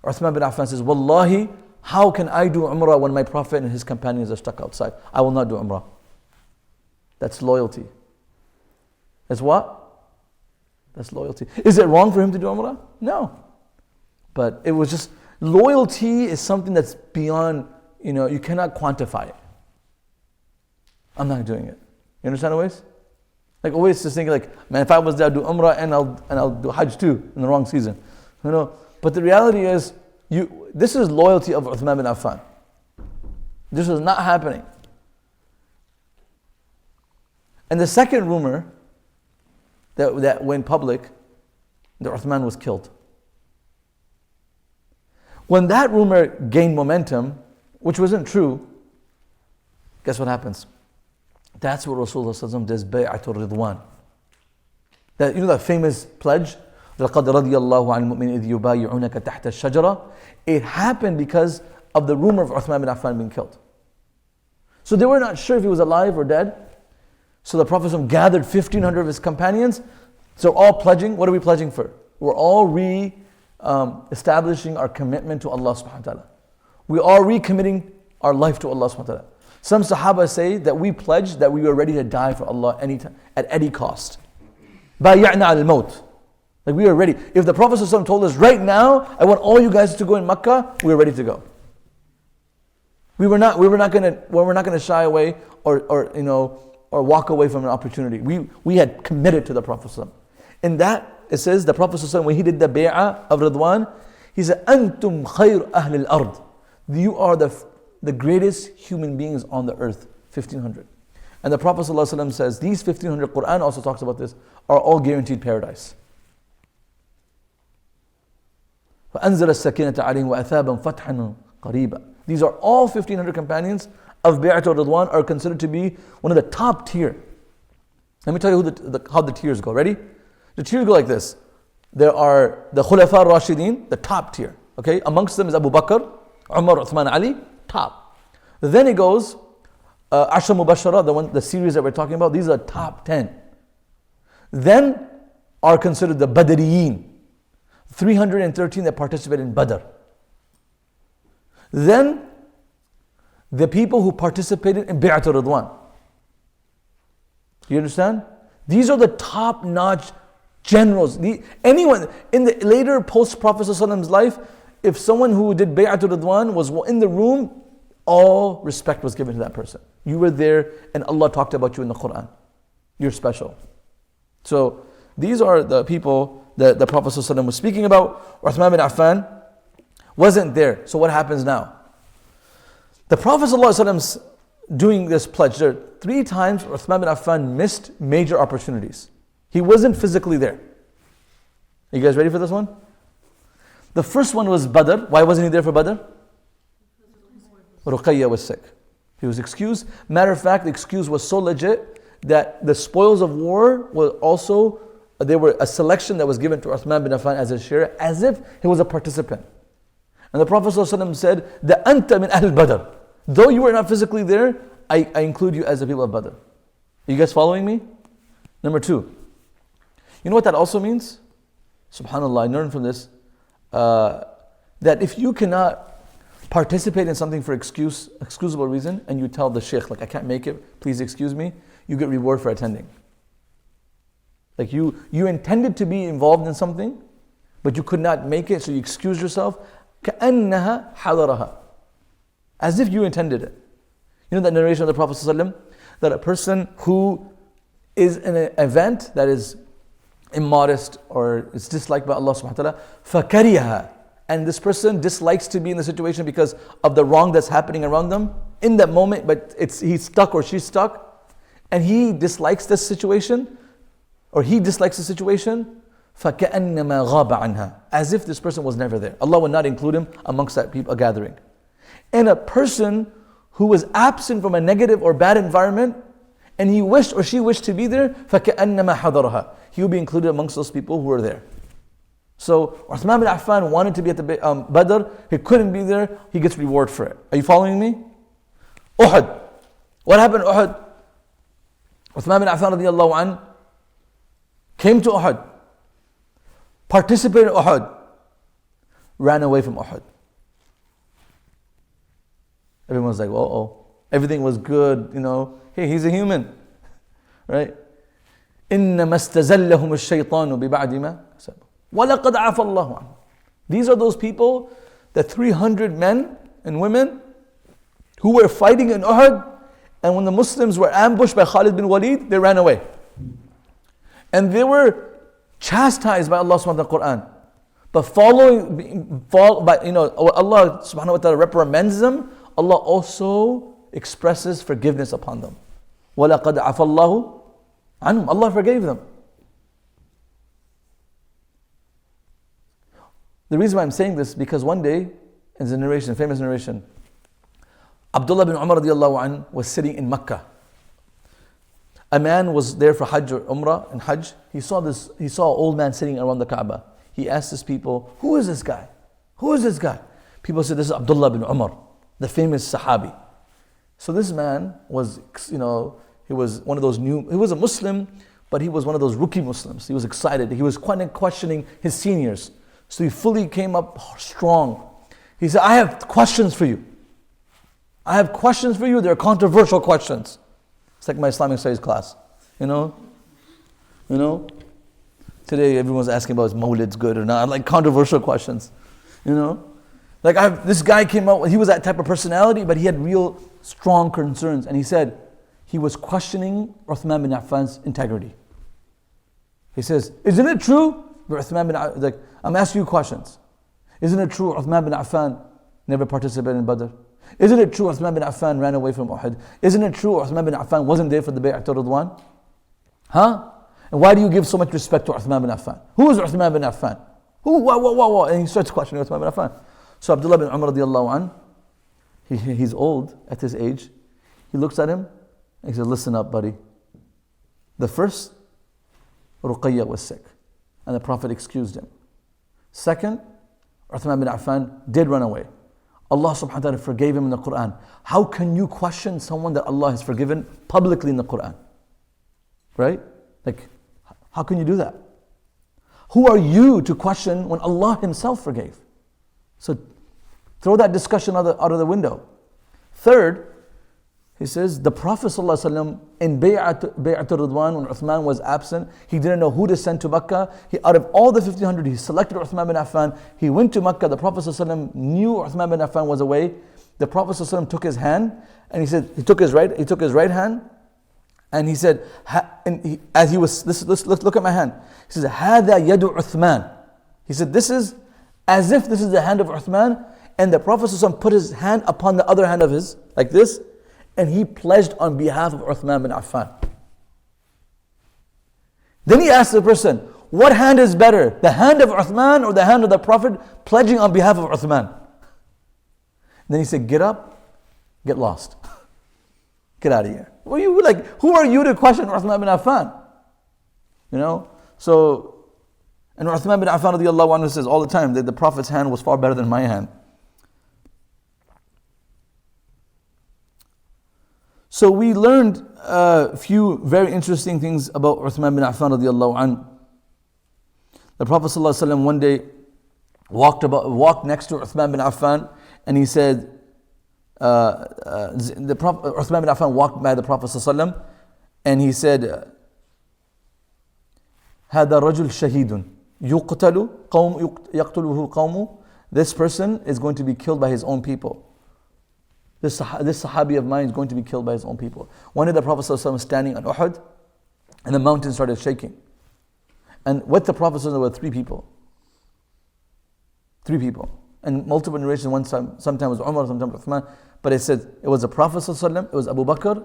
Uthman bin Affan says, Wallahi, how can I do Umrah when my Prophet and his companions are stuck outside? I will not do Umrah. That's loyalty. That's what? That's loyalty. Is it wrong for him to do Umrah? No. But it was just, loyalty is something that's beyond, you cannot quantify it. I'm not doing it. You understand, Uwais? Like always just thinking man, if I was there, I'd do Umrah and I'll do Hajj too in the wrong season. But the reality is, this is loyalty of Uthman bin Affan. This is not happening. And the second rumor that went public, that Uthman was killed. When that rumor gained momentum, which wasn't true, guess what happens? That's what Rasulullah does, Bay'atul Ridwan. That famous pledge, لَقَدْ رَضِيَ اللَّهُ عَنِ الْمُؤْمِنِينَ إِذْ يُبَايِعُونَكَ تَحْتَ الشَّجَرَةِ. It happened because of the rumor of Uthman bin Affan being killed. So they were not sure if he was alive or dead. So the Prophet gathered 1,500 of his companions. So all pledging. What are we pledging for? We're all establishing our commitment to Allah subhanahu wa ta'ala. We are recommitting our life to Allah subhanahu wa ta'ala. Some Sahaba say that we pledged that we were ready to die for Allah anytime, at any cost. Bay'ana al-maut. Like we were ready. If the Prophet ﷺ told us right now, I want all you guys to go in Makkah, we were ready to go. We were not going to shy away or walk away from an opportunity. We had committed to the Prophet ﷺ. In that, it says the Prophet ﷺ, when he did the bay'ah of Ridwan, he said, "Antum khayr ahl al-ard." You are the greatest human beings on the earth. 1,500. And the Prophet ﷺ says, these 1,500, Quran also talks about this, are all guaranteed paradise. فَأَنزَلَ السَّكِينَةَ عَلَيْهِمْ وَأَثَابًا فَتْحًا قَرِيبًا. These are all 1,500 companions of Bay'atul Ridwan are considered to be one of the top tier. Let me tell you how the tiers go. Ready? The tiers go like this. There are the Khulafa Rashidin, the top tier. Okay, amongst them is Abu Bakr, Umar, Uthman, Ali, top. Then it goes, Ashra Mubashara, the series that we're talking about, these are top 10. Then are considered the Badriyin, 313 that participated in Badr. Then the people who participated in Bay'atul Ridwan. You understand? These are the top-notch generals. Anyone in the later post-Prophet ﷺ's life, if someone who did Bay'atul Ridwan was in the room, all respect was given to that person. You were there and Allah talked about you in the Quran. You're special. So these are the people that the Prophet ﷺ was speaking about. Uthman bin Affan wasn't there. So what happens now? The Prophet ﷺ's doing this pledge. There are 3 times Uthman bin Affan missed major opportunities. He wasn't physically there. Are you guys ready for this one? The first one was Badr. Why wasn't he there for Badr? Ruqayya was sick. He was excused. Matter of fact, the excuse was so legit that the spoils of war were also, they were a selection that was given to Uthman bin Affan as a share, as if he was a participant. And the Prophet ﷺ said, "The anta min Ahl Badr." Though you were not physically there, I include you as the people of Badr. Are you guys following me? Number two, you know what that also means? SubhanAllah, I learned from this that if you cannot participate in something for excusable reason, and you tell the Shaykh, like, I can't make it, please excuse me, you get reward for attending. Like you intended to be involved in something, but you could not make it, so you excuse yourself. كَأَنَّهَا حَضَرَهَا, as if you intended it. You know that narration of the Prophet ﷺ, that a person who is in an event that is immodest or is disliked by Allah subhanahu wa ta'ala, فَكَرِيهَا, and this person dislikes to be in the situation because of the wrong that's happening around them in that moment, but he's stuck or she's stuck, and he dislikes this situation, or he dislikes the situation, فَكَأَنَّمَا غَابَ عَنْهَا, as if this person was never there. Allah will not include him amongst that people, a gathering. And a person who was absent from a negative or bad environment, and he wished or she wished to be there, فَكَأَنَّمَا حَضَرَهَا, he will be included amongst those people who were there. So Uthman bin Affan wanted to be at the Badr, he couldn't be there, he gets reward for it. Are you following me? Uhud. What happened at Uhud? Uthman bin Affan radiallahu anh came to Uhud, participated in Uhud, ran away from Uhud. Everyone was like, oh, everything was good, you know. Hey, he's a human, right? إِنَّمَا اسْتَزَلَّهُمُ الشَّيْطَانُ بِبَعْدِ مَا كَسَبُوا وَلَقَدْ عَفَى اللَّهُ عَنْهُمْ. These are those people, the 300 men and women who were fighting in Uhud, and when the Muslims were ambushed by Khalid bin Waheed, they ran away. And they were chastised by Allah subhanahu wa ta'ala in the Quran. But Allah subhanahu wa ta'ala reprimands them, Allah also expresses forgiveness upon them. وَلَقَدْ عَفَى اللَّهُ عَنْهُمْ. Allah forgave them. The reason why I'm saying this, because one day, in a narration, famous narration, Abdullah bin Umar radiallahu anh was sitting in Mecca. A man was there for Hajj or Umrah and Hajj. He saw an old man sitting around the Kaaba. He asked his people, who is this guy? Who is this guy? People said, this is Abdullah bin Umar, the famous Sahabi. So this man was, he was one of those he was a Muslim, but he was one of those rookie Muslims. He was excited. He was questioning his seniors. So he fully came up strong. He said, I have questions for you. I have questions for you. They're controversial questions. It's like my Islamic studies class. You know? Today everyone's asking about is Mawlid's good or not. Like controversial questions. Like this guy came out, he was that type of personality, but he had real strong concerns. And he said, he was questioning Uthman bin Affan's integrity. He says, isn't it true? I'm asking you questions. Isn't it true Uthman bin Affan never participated in Badr? Isn't it true Uthman bin Affan ran away from Uhud? Isn't it true Uthman bin Affan wasn't there for the Bay'at al-Ridwan? Huh? And why do you give so much respect to Uthman bin Affan? Who is Uthman bin Affan? What? And he starts questioning Uthman bin Affan. So Abdullah bin Umar radiallahu anh, he's old at his age. He looks at him and he says, listen up, buddy. The first, Ruqayya was sick, and the Prophet excused him. Second, Uthman bin Affan did run away. Allah subhanahu wa ta'ala forgave him in the Quran. How can you question someone that Allah has forgiven publicly in the Quran? Right? Like, how can you do that? Who are you to question when Allah Himself forgave? So throw that discussion out of the window. Third, he says, the Prophet ﷺ in Bay'at al-Ridwan, when Uthman was absent, he didn't know who to send to Mecca. Out of all the 1,500, he selected Uthman bin Affan. He went to Mecca. The Prophet ﷺ knew Uthman bin Affan was away. The Prophet ﷺ took his hand, and he said, he took his right hand, and he said, let's look at my hand. He says, هَذَا يَدُ Uthman. He said, this is as if this is the hand of Uthman, and the Prophet ﷺ put his hand upon the other hand of his, like this, and he pledged on behalf of Uthman bin Affan. Then he asked the person, what hand is better? The hand of Uthman or the hand of the Prophet pledging on behalf of Uthman? Then he said, get up, get lost. Get out of here. Who are you to question Uthman ibn Affan? So, and Uthman ibn Affan radiallahu anhu says all the time that the Prophet's hand was far better than my hand. So we learned a few very interesting things about Uthman ibn Affan radiallahu anhu. The Prophet sallallahu alaihi wasallam one day walked next to Uthman ibn Affan, and he said, Uthman ibn Affan walked by the Prophet sallallahu alaihi wasallam, and he said, هذا رجل شهيد يقتله قومه. This person is going to be killed by his own people. This Sahabi of mine is going to be killed by his own people. One day the Prophet ﷺ was standing on Uhud, and the mountain started shaking. And with the Prophet ﷺ were three people. And multiple narrations, sometimes was Umar, sometimes Uthman. But it said it was the Prophet ﷺ, it was Abu Bakr,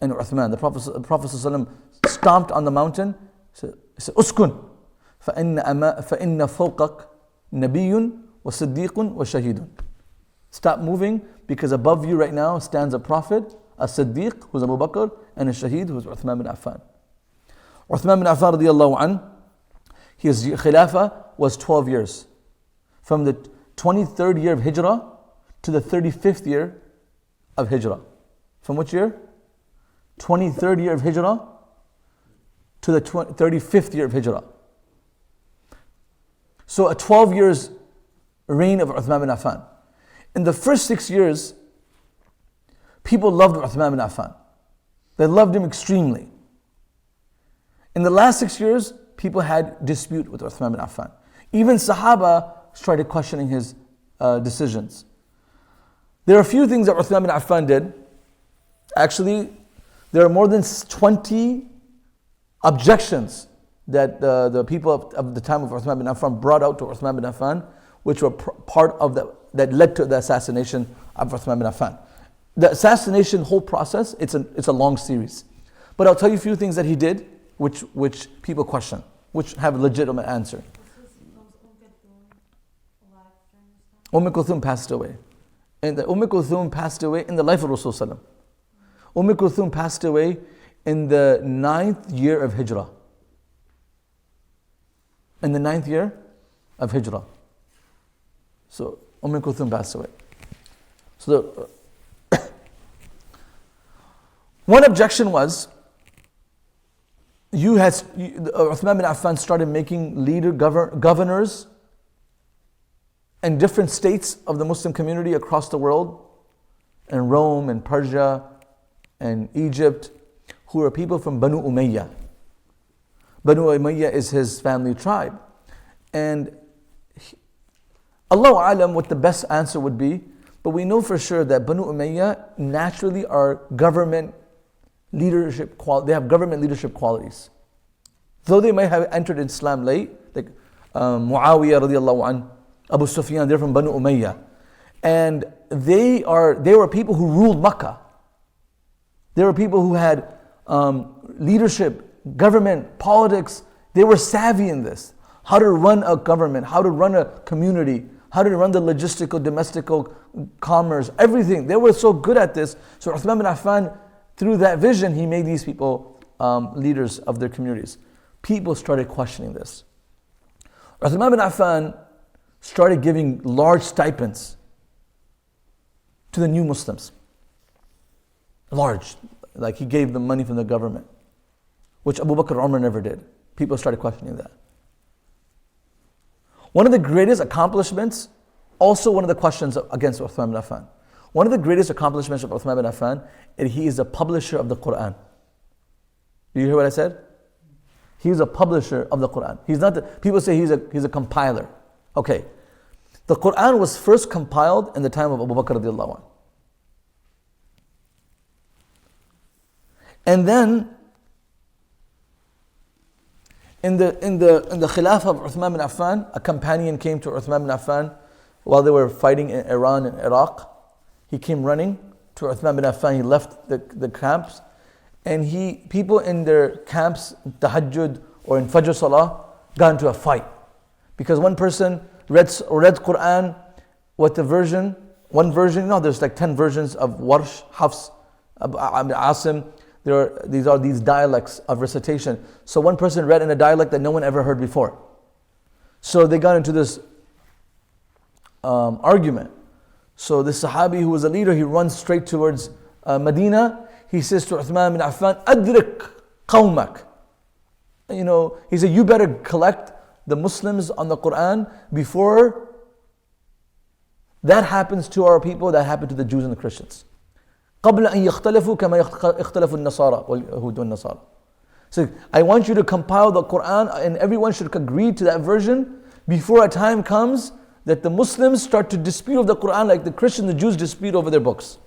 and Uthman. The Prophet ﷺ stomped on the mountain. He said, Uskun, فإن فوقك نبي وصديق وشهيد. Stop moving, because above you right now stands a Prophet, a Siddiq, who's Abu Bakr, and a Shaheed, who's Uthman bin Affan. Uthman bin Affan radiallahu anh, his Khilafah was 12 years. From the 23rd year of Hijrah to the 35th year of Hijrah. From which year? 23rd year of Hijrah to the 35th year of Hijrah. So a 12 years reign of Uthman bin Affan. In the first 6 years, people loved Uthman bin Affan. They loved him extremely. In the last 6 years, people had dispute with Uthman bin Affan. Even Sahaba started questioning his decisions. There are a few things that Uthman bin Affan did. Actually, there are more than 20 objections that the people of the time of Uthman bin Affan brought out to Uthman bin Affan, which were part of that led to the assassination of Uthman bin Affan. The assassination whole process, it's a long series. But I'll tell you a few things that he did, which people question, which have a legitimate answer. Kulthum passed away. And Kulthum passed away in the life of Rasulullah. Kulthum passed away in the 9th year of Hijrah. In the 9th year of Hijrah. So Kulthum passed away. So one objection was, Uthman bin Affan started making governors in different states of the Muslim community across the world, in Rome and Persia and Egypt, who are people from Banu Umayyah. Banu Umayyah is his family tribe. And Allahu Alam what the best answer would be, but we know for sure that Banu Umayyah naturally are government leadership they have government leadership qualities. Though they may have entered Islam late, like Muawiyah radiallahu anh, Abu Sufyan, they're from Banu Umayyah. And they were people who ruled Makkah. They were people who had leadership, government, politics. They were savvy in this. How to run a government, how to run a community, how to run the logistical, domestical commerce, everything. They were so good at this. So Uthman bin Affan, through that vision, he made these people leaders of their communities. People started questioning this. Uthman bin Affan started giving large stipends to the new Muslims. Large. Like he gave them money from the government, which Abu Bakr and Umar never did. People started questioning that. One of the greatest accomplishments, also one of the questions against Uthman bin Affan. One of the greatest accomplishments of Uthman bin Affan is he is a publisher of the Quran. Do you hear what I said? He is a publisher of the Quran. He's not people say he's a compiler. Okay. The Quran was first compiled in the time of Abu Bakr radiallahu anh. And then in the Khilafah of Uthman bin Affan, a companion came to Uthman bin Affan while they were fighting in Iran and Iraq. He came running to Uthman bin Affan. He left the camps, and people in their camps, tahajjud or in Fajr Salah, got into a fight. Because one person read Quran with the version, one version, there's like 10 versions of Warsh, Hafs, Asim. These are these dialects of recitation. So one person read in a dialect that no one ever heard before. So they got into this argument. So this Sahabi who was a leader, he runs straight towards Medina. He says to Uthman Ibn Affan, Adrik qawmak. He said, you better collect the Muslims on the Quran before that happens to our people, that happened to the Jews and the Christians. قبل أن يختلفوا كما يختلف النصارى واليهود والنصارى. So I want you to compile the Quran and everyone should agree to that version before a time comes that the Muslims start to dispute over the Quran like the Christians, the Jews dispute over their books.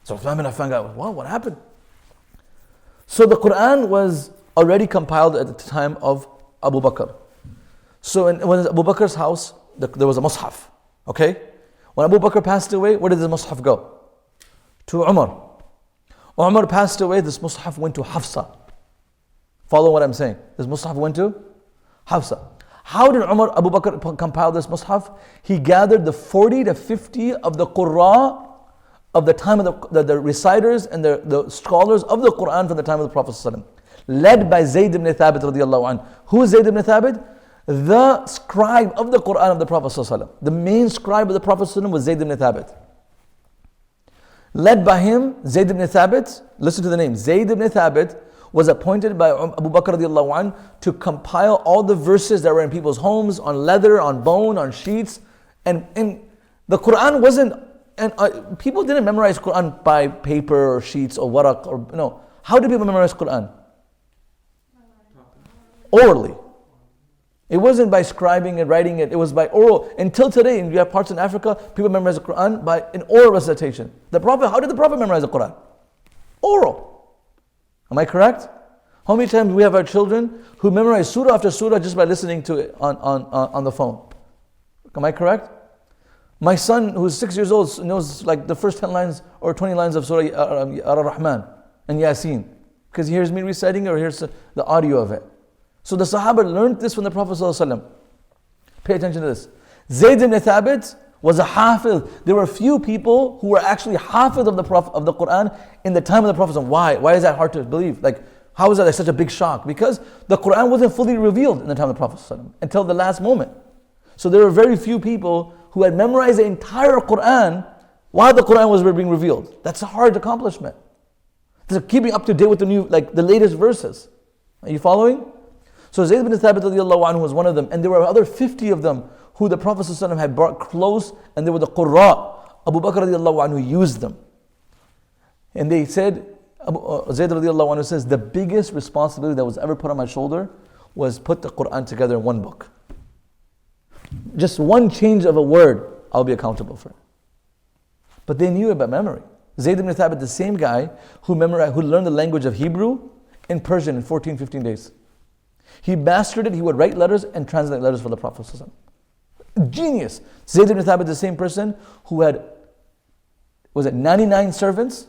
So Uthman ibn Affan got, what happened? So the Quran was already compiled at the time of Abu Bakr. So in Abu Bakr's house, there was a Mus'haf. Okay? When Abu Bakr passed away, where did the Mus'haf go? To Umar. Umar passed away, this Mus'haf went to Hafsa. Follow what I'm saying. This Mus'haf went to Hafsa. How did Abu Bakr compile this Mus'haf? He gathered the 40 to 50 of the Qurra of the time of the reciters and the scholars of the Quran from the time of the Prophet ﷺ, led by Zayd ibn Thabit radiallahu anhu. Who is Zayd ibn Thabit? The scribe of the Quran of the Prophet ﷺ. The main scribe of the Prophet ﷺ was Zayd ibn Thabit. Led by him, Zayd ibn Thabit, listen to the name, Zayd ibn Thabit was appointed by Abu Bakr radiallahu anhu to compile all the verses that were in people's homes, on leather, on bone, on sheets. And the Quran wasn't, and people didn't memorize Quran by paper or sheets or waraq or no. How did people memorize Quran? Orally. It wasn't by scribing and writing it, it was by oral. Until today, you have parts in Africa, people memorize the Quran by an oral recitation. How did the Prophet memorize the Quran? Oral. Am I correct? How many times we have our children who memorize surah after surah just by listening to it on the phone? Am I correct? My son, who's 6 years old, knows like the first 10 lines or 20 lines of Surah Ar-Rahman and Yasin. Because he hears me reciting it or hears the audio of it. So the Sahaba learned this from the Prophet ﷺ. Pay attention to this. Zayd ibn Thabit was a hafiz. There were few people who were actually hafiz of the Quran in the time of the Prophet ﷺ. Why? Why is that hard to believe? Like, how is that like such a big shock? Because the Quran wasn't fully revealed in the time of the Prophet ﷺ until the last moment. So there were very few people who had memorized the entire Quran while the Quran was being revealed. That's a hard accomplishment. It's keeping up to date with the latest verses. Are you following? So Zayd ibn Thabit radiallahu anhu was one of them, and there were other 50 of them who the Prophet ﷺ had brought close, and they were the Qurra. Abu Bakr radiallahu anhu used them. And they said, Zayd radiallahu anhu says, the biggest responsibility that was ever put on my shoulder was put the Quran together in one book. Just one change of a word, I'll be accountable for it. But they knew it by memory. Zayd ibn Thabit, the same guy who learned the language of Hebrew in Persian in 14, 15 days. He mastered it, he would write letters and translate letters for the Prophet ﷺ. Genius. Zayd ibn Thabit, the same person who had, 99 servants,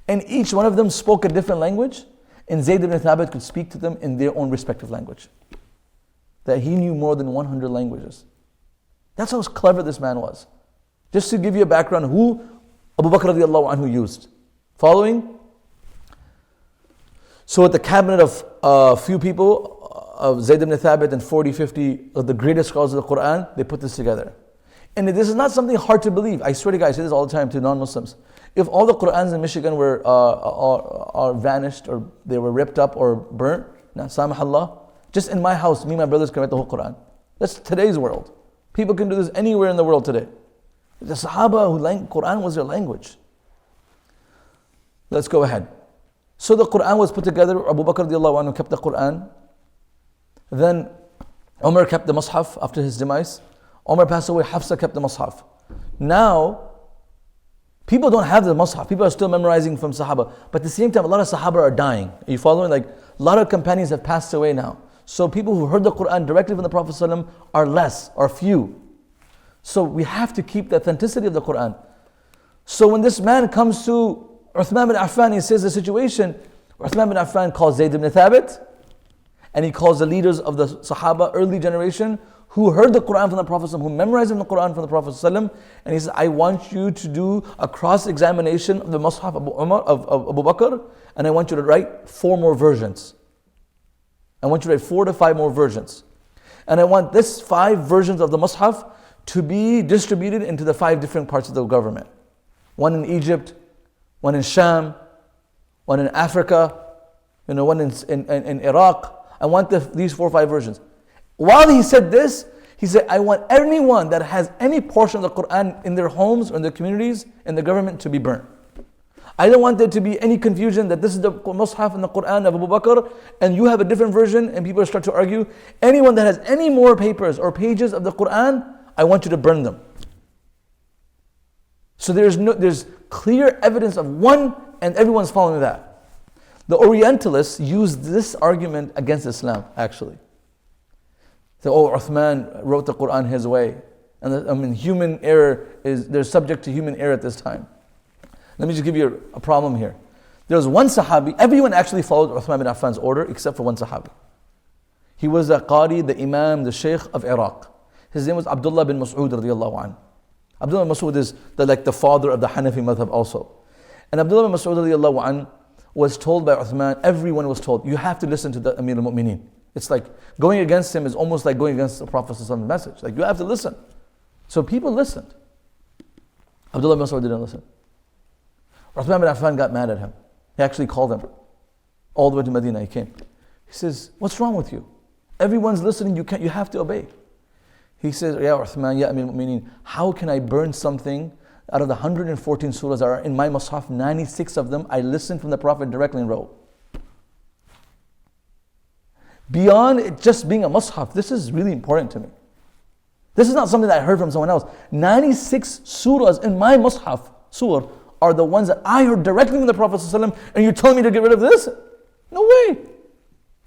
and each one of them spoke a different language, and Zayd ibn Thabit could speak to them in their own respective language. That he knew more than 100 languages. That's how clever this man was. Just to give you a background, who Abu Bakr radiallahu anhu used. Following? So at the cabinet of a few people, of Zayd ibn Thabit and 40, 50 of the greatest scholars of the Quran, they put this together. And this is not something hard to believe. I swear to God, I say this all the time to non-Muslims. If all the Qurans in Michigan were are vanished or they were ripped up or burnt, now samahallah, just in my house, me and my brothers can write the whole Quran. That's today's world. People can do this anywhere in the world today. The Sahaba, Quran was their language. Let's go ahead. So the Quran was put together. Abu Bakr radiallahu anhu kept the Quran. Then Umar kept the Mus'haf after his demise. Umar passed away, Hafsa kept the Mus'haf. Now, people don't have the Mus'haf. People are still memorizing from Sahaba. But at the same time, a lot of Sahaba are dying. Are you following? Like, a lot of companions have passed away now. So people who heard the Quran directly from the Prophet ﷺ are less, are few. So we have to keep the authenticity of the Quran. So when this man comes to Uthman ibn Affan, he says the situation, Uthman ibn Affan calls Zayd ibn Thabit, And he calls the leaders of the Sahaba, early generation, who heard the Quran from the Prophet, who memorized the Quran from the Prophet. And he says, I want you to do a cross-examination of the Mus'haf of Abu Bakr, and I want you to write 4 more versions. I want you to write 4 to 5 more versions. And I want this 5 versions of the Mus'haf to be distributed into the 5 different parts of the government. One in Egypt, one in Sham, one in Africa, one in Iraq. I want these 4 or 5 versions. While he said this, he said, I want anyone that has any portion of the Quran in their homes or in their communities, in the government, to be burnt. I don't want there to be any confusion that this is the Mus'haf and the Quran of Abu Bakr and you have a different version and people start to argue. Anyone that has any more papers or pages of the Quran, I want you to burn them. So there's clear evidence of one and everyone's following that. The Orientalists used this argument against Islam actually. So, Uthman wrote the Quran his way. And human error they're subject to human error at this time. Let me just give you a problem here. There was one Sahabi, everyone actually followed Uthman ibn Affan's order except for one Sahabi. He was a Qari, the Imam, the Shaykh of Iraq. His name was Abdullah bin Mas'ud radiyallahu anhu. Abdullah bin Mas'ud is the father of the Hanafi madhab also. And Abdullah bin Mas'ud radiyallahu anhu was told by Uthman, everyone was told, you have to listen to the Amir al-Mu'mineen. It's like going against him is almost like going against the Prophet's message. Like you have to listen. So people listened. Abdullah bin Mas'ud didn't listen. Uthman bin Affan got mad at him. He actually called him. All the way to Medina he came. He says, what's wrong with you? Everyone's listening, you have to obey. He says, Ya Uthman, Ya Amir al-Mu'mineen, how can I burn something out of the 114 surahs that are in my Mus'haf, 96 of them, I listened from the Prophet directly in row. Beyond it just being a Mus'haf, this is really important to me. This is not something that I heard from someone else. 96 surahs in my Mus'haf, surah, are the ones that I heard directly from the Prophet ﷺ, and you're telling me to get rid of this? No way.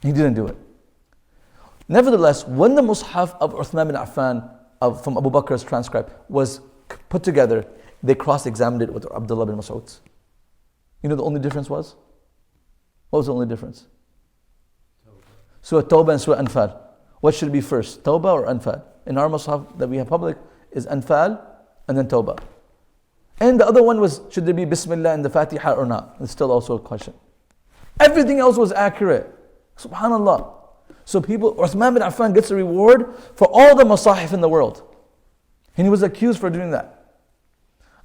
He didn't do it. Nevertheless, when the Mus'haf of Uthman bin Affan from Abu Bakr's transcript was put together, they cross-examined it with Abdullah bin Mas'ud's. You know the only difference was? What was the only difference? Surah Tawbah and Surah Anfal. What should be first, Tawbah or Anfal? In our Mus'haf that we have public is Anfal and then Tawbah. And the other one was, should there be Bismillah in the Fatiha or not? It's still also a question. Everything else was accurate. Subhanallah. So Uthman bin Affan gets a reward for all the masahif in the world. And he was accused for doing that.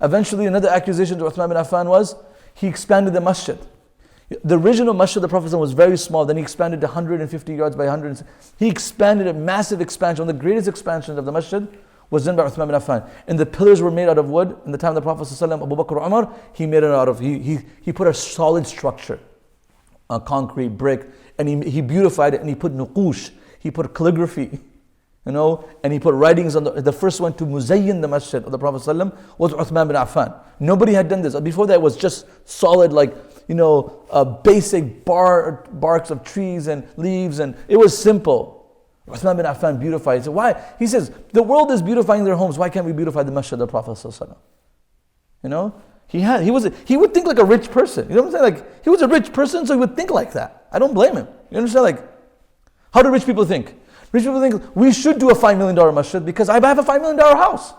Eventually another accusation to Uthman bin Affan was, he expanded the masjid. The original masjid of the Prophet was very small, then he expanded to 150 yards by 100. He expanded a massive expansion, one of the greatest expansions of the masjid was done by Uthman bin Affan. And the pillars were made out of wood. In the time of the Prophet ﷺ, Abu Bakr Umar, he made it out of, he put a solid structure, a concrete brick, and he beautified it, and he put nuqush, he put calligraphy, and he put writings on the first one to muzayyin the masjid of the Prophet ﷺ was Uthman bin Affan. Nobody had done this. Before that it was just solid, basic barks of trees and leaves, and it was simple. Uthman bin Affan beautified. He said, why? He says, the world is beautifying their homes. Why can't we beautify the masjid of the Prophet ﷺ? He would think like a rich person. You know what I'm saying? Like, he was a rich person, so he would think like that. I don't blame him. You understand? How do rich people think? Rich people think, we should do a $5 million masjid because I have a $5 million house.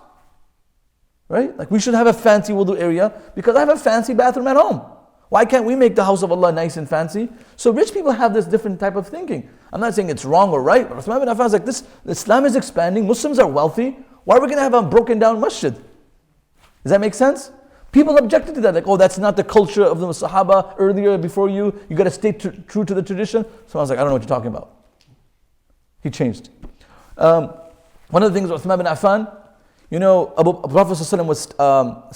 Right? Like, we should have a fancy wudu area because I have a fancy bathroom at home. Why can't we make the house of Allah nice and fancy? So rich people have this different type of thinking. I'm not saying it's wrong or right, but Uthman bin Affan is like, Islam is expanding, Muslims are wealthy, why are we going to have a broken down masjid? Does that make sense? People objected to that, like, that's not the culture of the Sahaba earlier, before you got to stay true to the tradition. So I was like, I don't know what you're talking about. He changed. One of the things with Uthman bin Affan, Prophet ﷺ was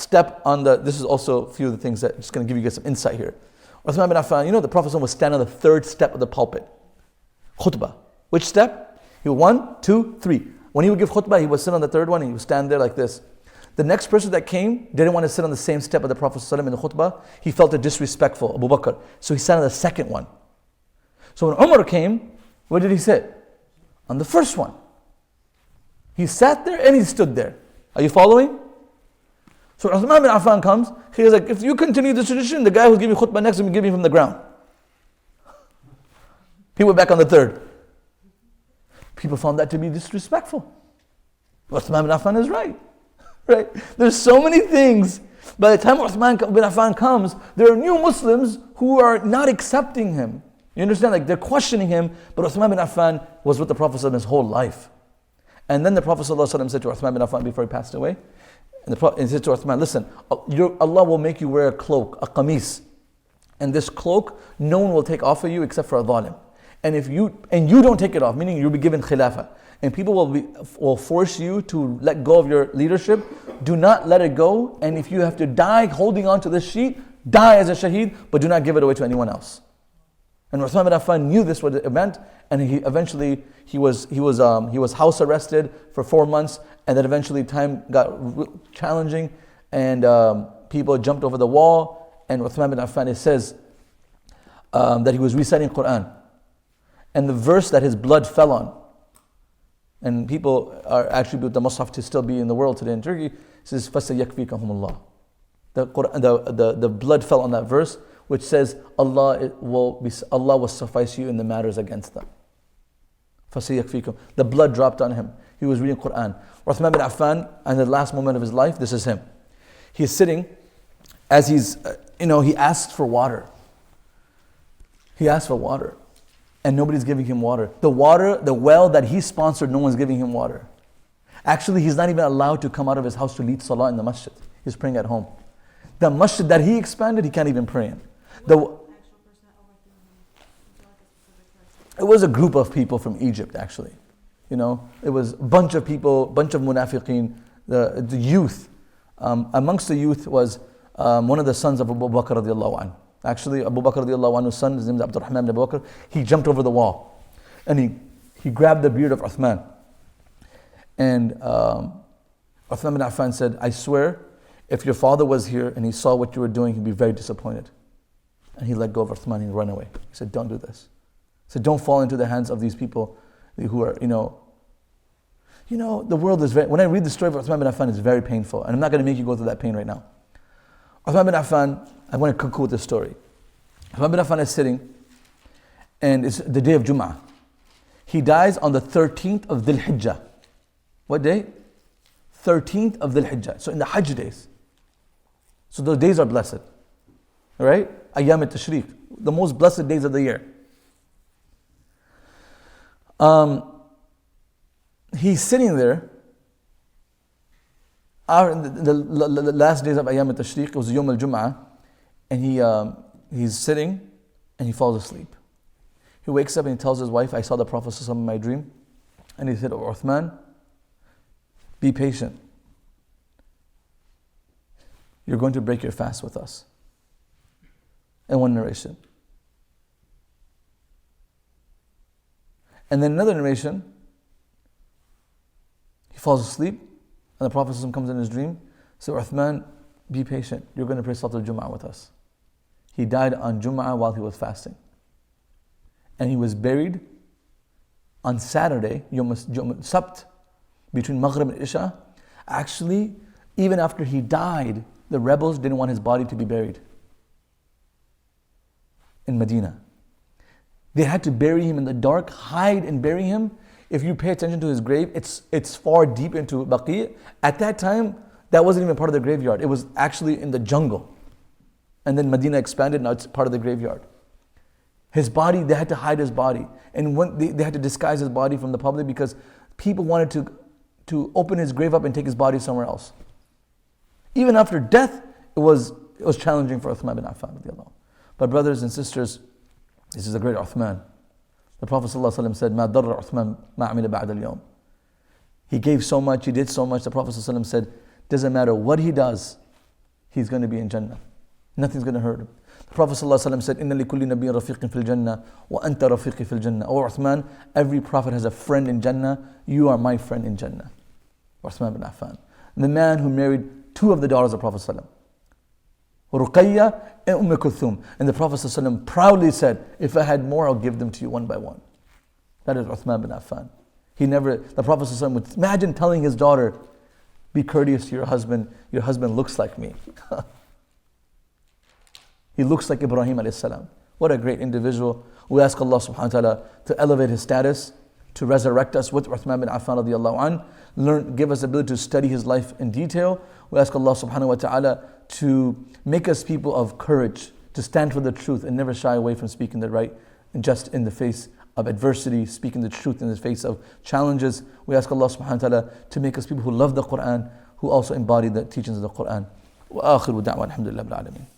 step on this is also a few of the things that just going to give you guys some insight here. Uthman bin Affan, the Prophet ﷺ was standing on the third step of the pulpit. Khutbah. Which step? He would 1, 2, 3. When he would give khutbah, he would sit on the third one and he would stand there like this. The next person that came didn't want to sit on the same step of the Prophet ﷺ in the khutbah. He felt it disrespectful, Abu Bakr. So he sat on the second one. So when Umar came, where did he sit? On the first one. He sat there and he stood there. Are you following? So Uthman bin Affan comes, he was like, if you continue this tradition, the guy who's giving khutbah next will give you from the ground. He went back on the third. people found that to be disrespectful. Uthman ibn Affan is right. Right? There's so many things. By the time Uthman ibn Affan comes, there are new Muslims who are not accepting him. You understand? Like they're questioning him, but Uthman ibn Affan was with the Prophet his whole life. And then the Prophet said to Uthman ibn Affan before he passed away, and he said to Uthman, listen, Allah will make you wear a cloak, a qamis. And this cloak, no one will take off of you except for a dhalim. And you don't take it off, meaning you'll be given khilafah. And people will force you to let go of your leadership. Do not let it go. And if you have to die holding on to this sheet, die as a shaheed, but do not give it away to anyone else. And Uthman ibn Affan knew this was the event, and he was house arrested for 4 months, and then eventually time got challenging, and people jumped over the wall. And Uthman ibn Affan, it says that he was reciting Quran, and the verse that his blood fell on, and people are attribute the Mus'haf to still be in the world today in Turkey, says فَسَيَكْفِيكَهُمُ اللَّهِ. The blood fell on that verse, which says Allah will suffice you in the matters against them. فَسَيَكْفِيكُم. The blood dropped on him. He was reading Quran. Uthman ibn Affan, in the last moment of his life, this is him. He's sitting, as he's, he asks for water. He asks for water. And nobody's giving him water. The well that he sponsored, no one's giving him water. Actually, he's not even allowed to come out of his house to lead salah in the masjid. He's praying at home. The masjid that he expanded, he can't even pray in. It was a group of people from Egypt, actually. It was a bunch of people, bunch of munafiqeen, the youth. Amongst the youth was one of the sons of Abu Bakr radiallahu anhu. Actually, Abu Bakr radiallahu anhu's son, his name is Abdurrahman ibn Bakr, he jumped over the wall. And he grabbed the beard of Uthman. And Uthman ibn Affan said, I swear, if your father was here and he saw what you were doing, he'd be very disappointed. And he let go of Uthman and ran away. He said, don't do this. He said, don't fall into the hands of these people who are, the world is when I read the story of Uthman ibn Affan, it's very painful. And I'm not going to make you go through that pain right now. Uthman ibn Affan, I want to conclude this story. Uthman ibn Affan is sitting, and it's the day of Jum'ah. He dies on the 13th of Dhul Hijjah. What day? 13th of Dhul Hijjah. So in the Hajj days. So those days are blessed. Right? Ayyam al-Tashriq. The most blessed days of the year. He's sitting there. The last days of Ayyam al-Tashriq, it was Yawm al-Jum'ah. And he's sitting and he falls asleep. He wakes up and he tells his wife, I saw the Prophet in my dream. And he said, oh, Uthman, be patient. You're going to break your fast with us. In one narration. And then another narration, he falls asleep and the Prophet comes in his dream. So Uthman, be patient. You're going to pray Salatul Jum'ah with us. He died on Jum'ah while he was fasting. And he was buried on Saturday, Yom Sabt, between Maghrib and Isha. Actually, even after he died, the rebels didn't want his body to be buried in Medina. They had to bury him in the dark, hide and bury him. If you pay attention to his grave, it's far deep into Baqi. At that time, that wasn't even part of the graveyard. It was actually in the jungle. And then Medina expanded, now it's part of the graveyard. His body, they had to hide his body. And when they had to disguise his body from the public because people wanted to open his grave up and take his body somewhere else. Even after death, it was challenging for Uthman ibn Affan. But brothers and sisters, this is a great Uthman. The Prophet ﷺ said, مَا ضَرَّ عُثْمَانَ مَا عَمِلَ بَعْدَ الْيَوْمِ. He gave so much, he did so much. The Prophet ﷺ said, doesn't matter what he does, he's going to be in Jannah. Nothing's going to hurt him. The Prophet ﷺ said, إِنَّ لِكُلِّ نَبِيٍّ رَفِيقٍ فِي الْجَنَّةِ وَأَنْتَ رَفِيقِي فِي الْجَنَّةِ. O Uthman, every prophet has a friend in Jannah. You are my friend in Jannah. Uthman ibn Affan. The man who married two of the daughters of the Prophet ﷺ. Ruqayya and Kulthum. And the Prophet ﷺ proudly said, if I had more, I'll give them to you one by one. That is Uthman ibn Affan. The Prophet ﷺ would imagine telling his daughter, be courteous to your husband looks like me. He looks like Ibrahim alayhi salam. What a great individual. We ask Allah subhanahu wa ta'ala to elevate his status to resurrect us with Uthman bin Affan radiallahu anh. Give us the ability to study his life in detail. We ask Allah subhanahu wa ta'ala to make us people of courage, to stand for the truth and never shy away from speaking the right, and just in the face of adversity, speaking the truth in the face of challenges. We ask Allah subhanahu wa ta'ala to make us people who love the Quran, who also embody the teachings of the Quran. وآخر دعوة الحمد لله رب العالمين.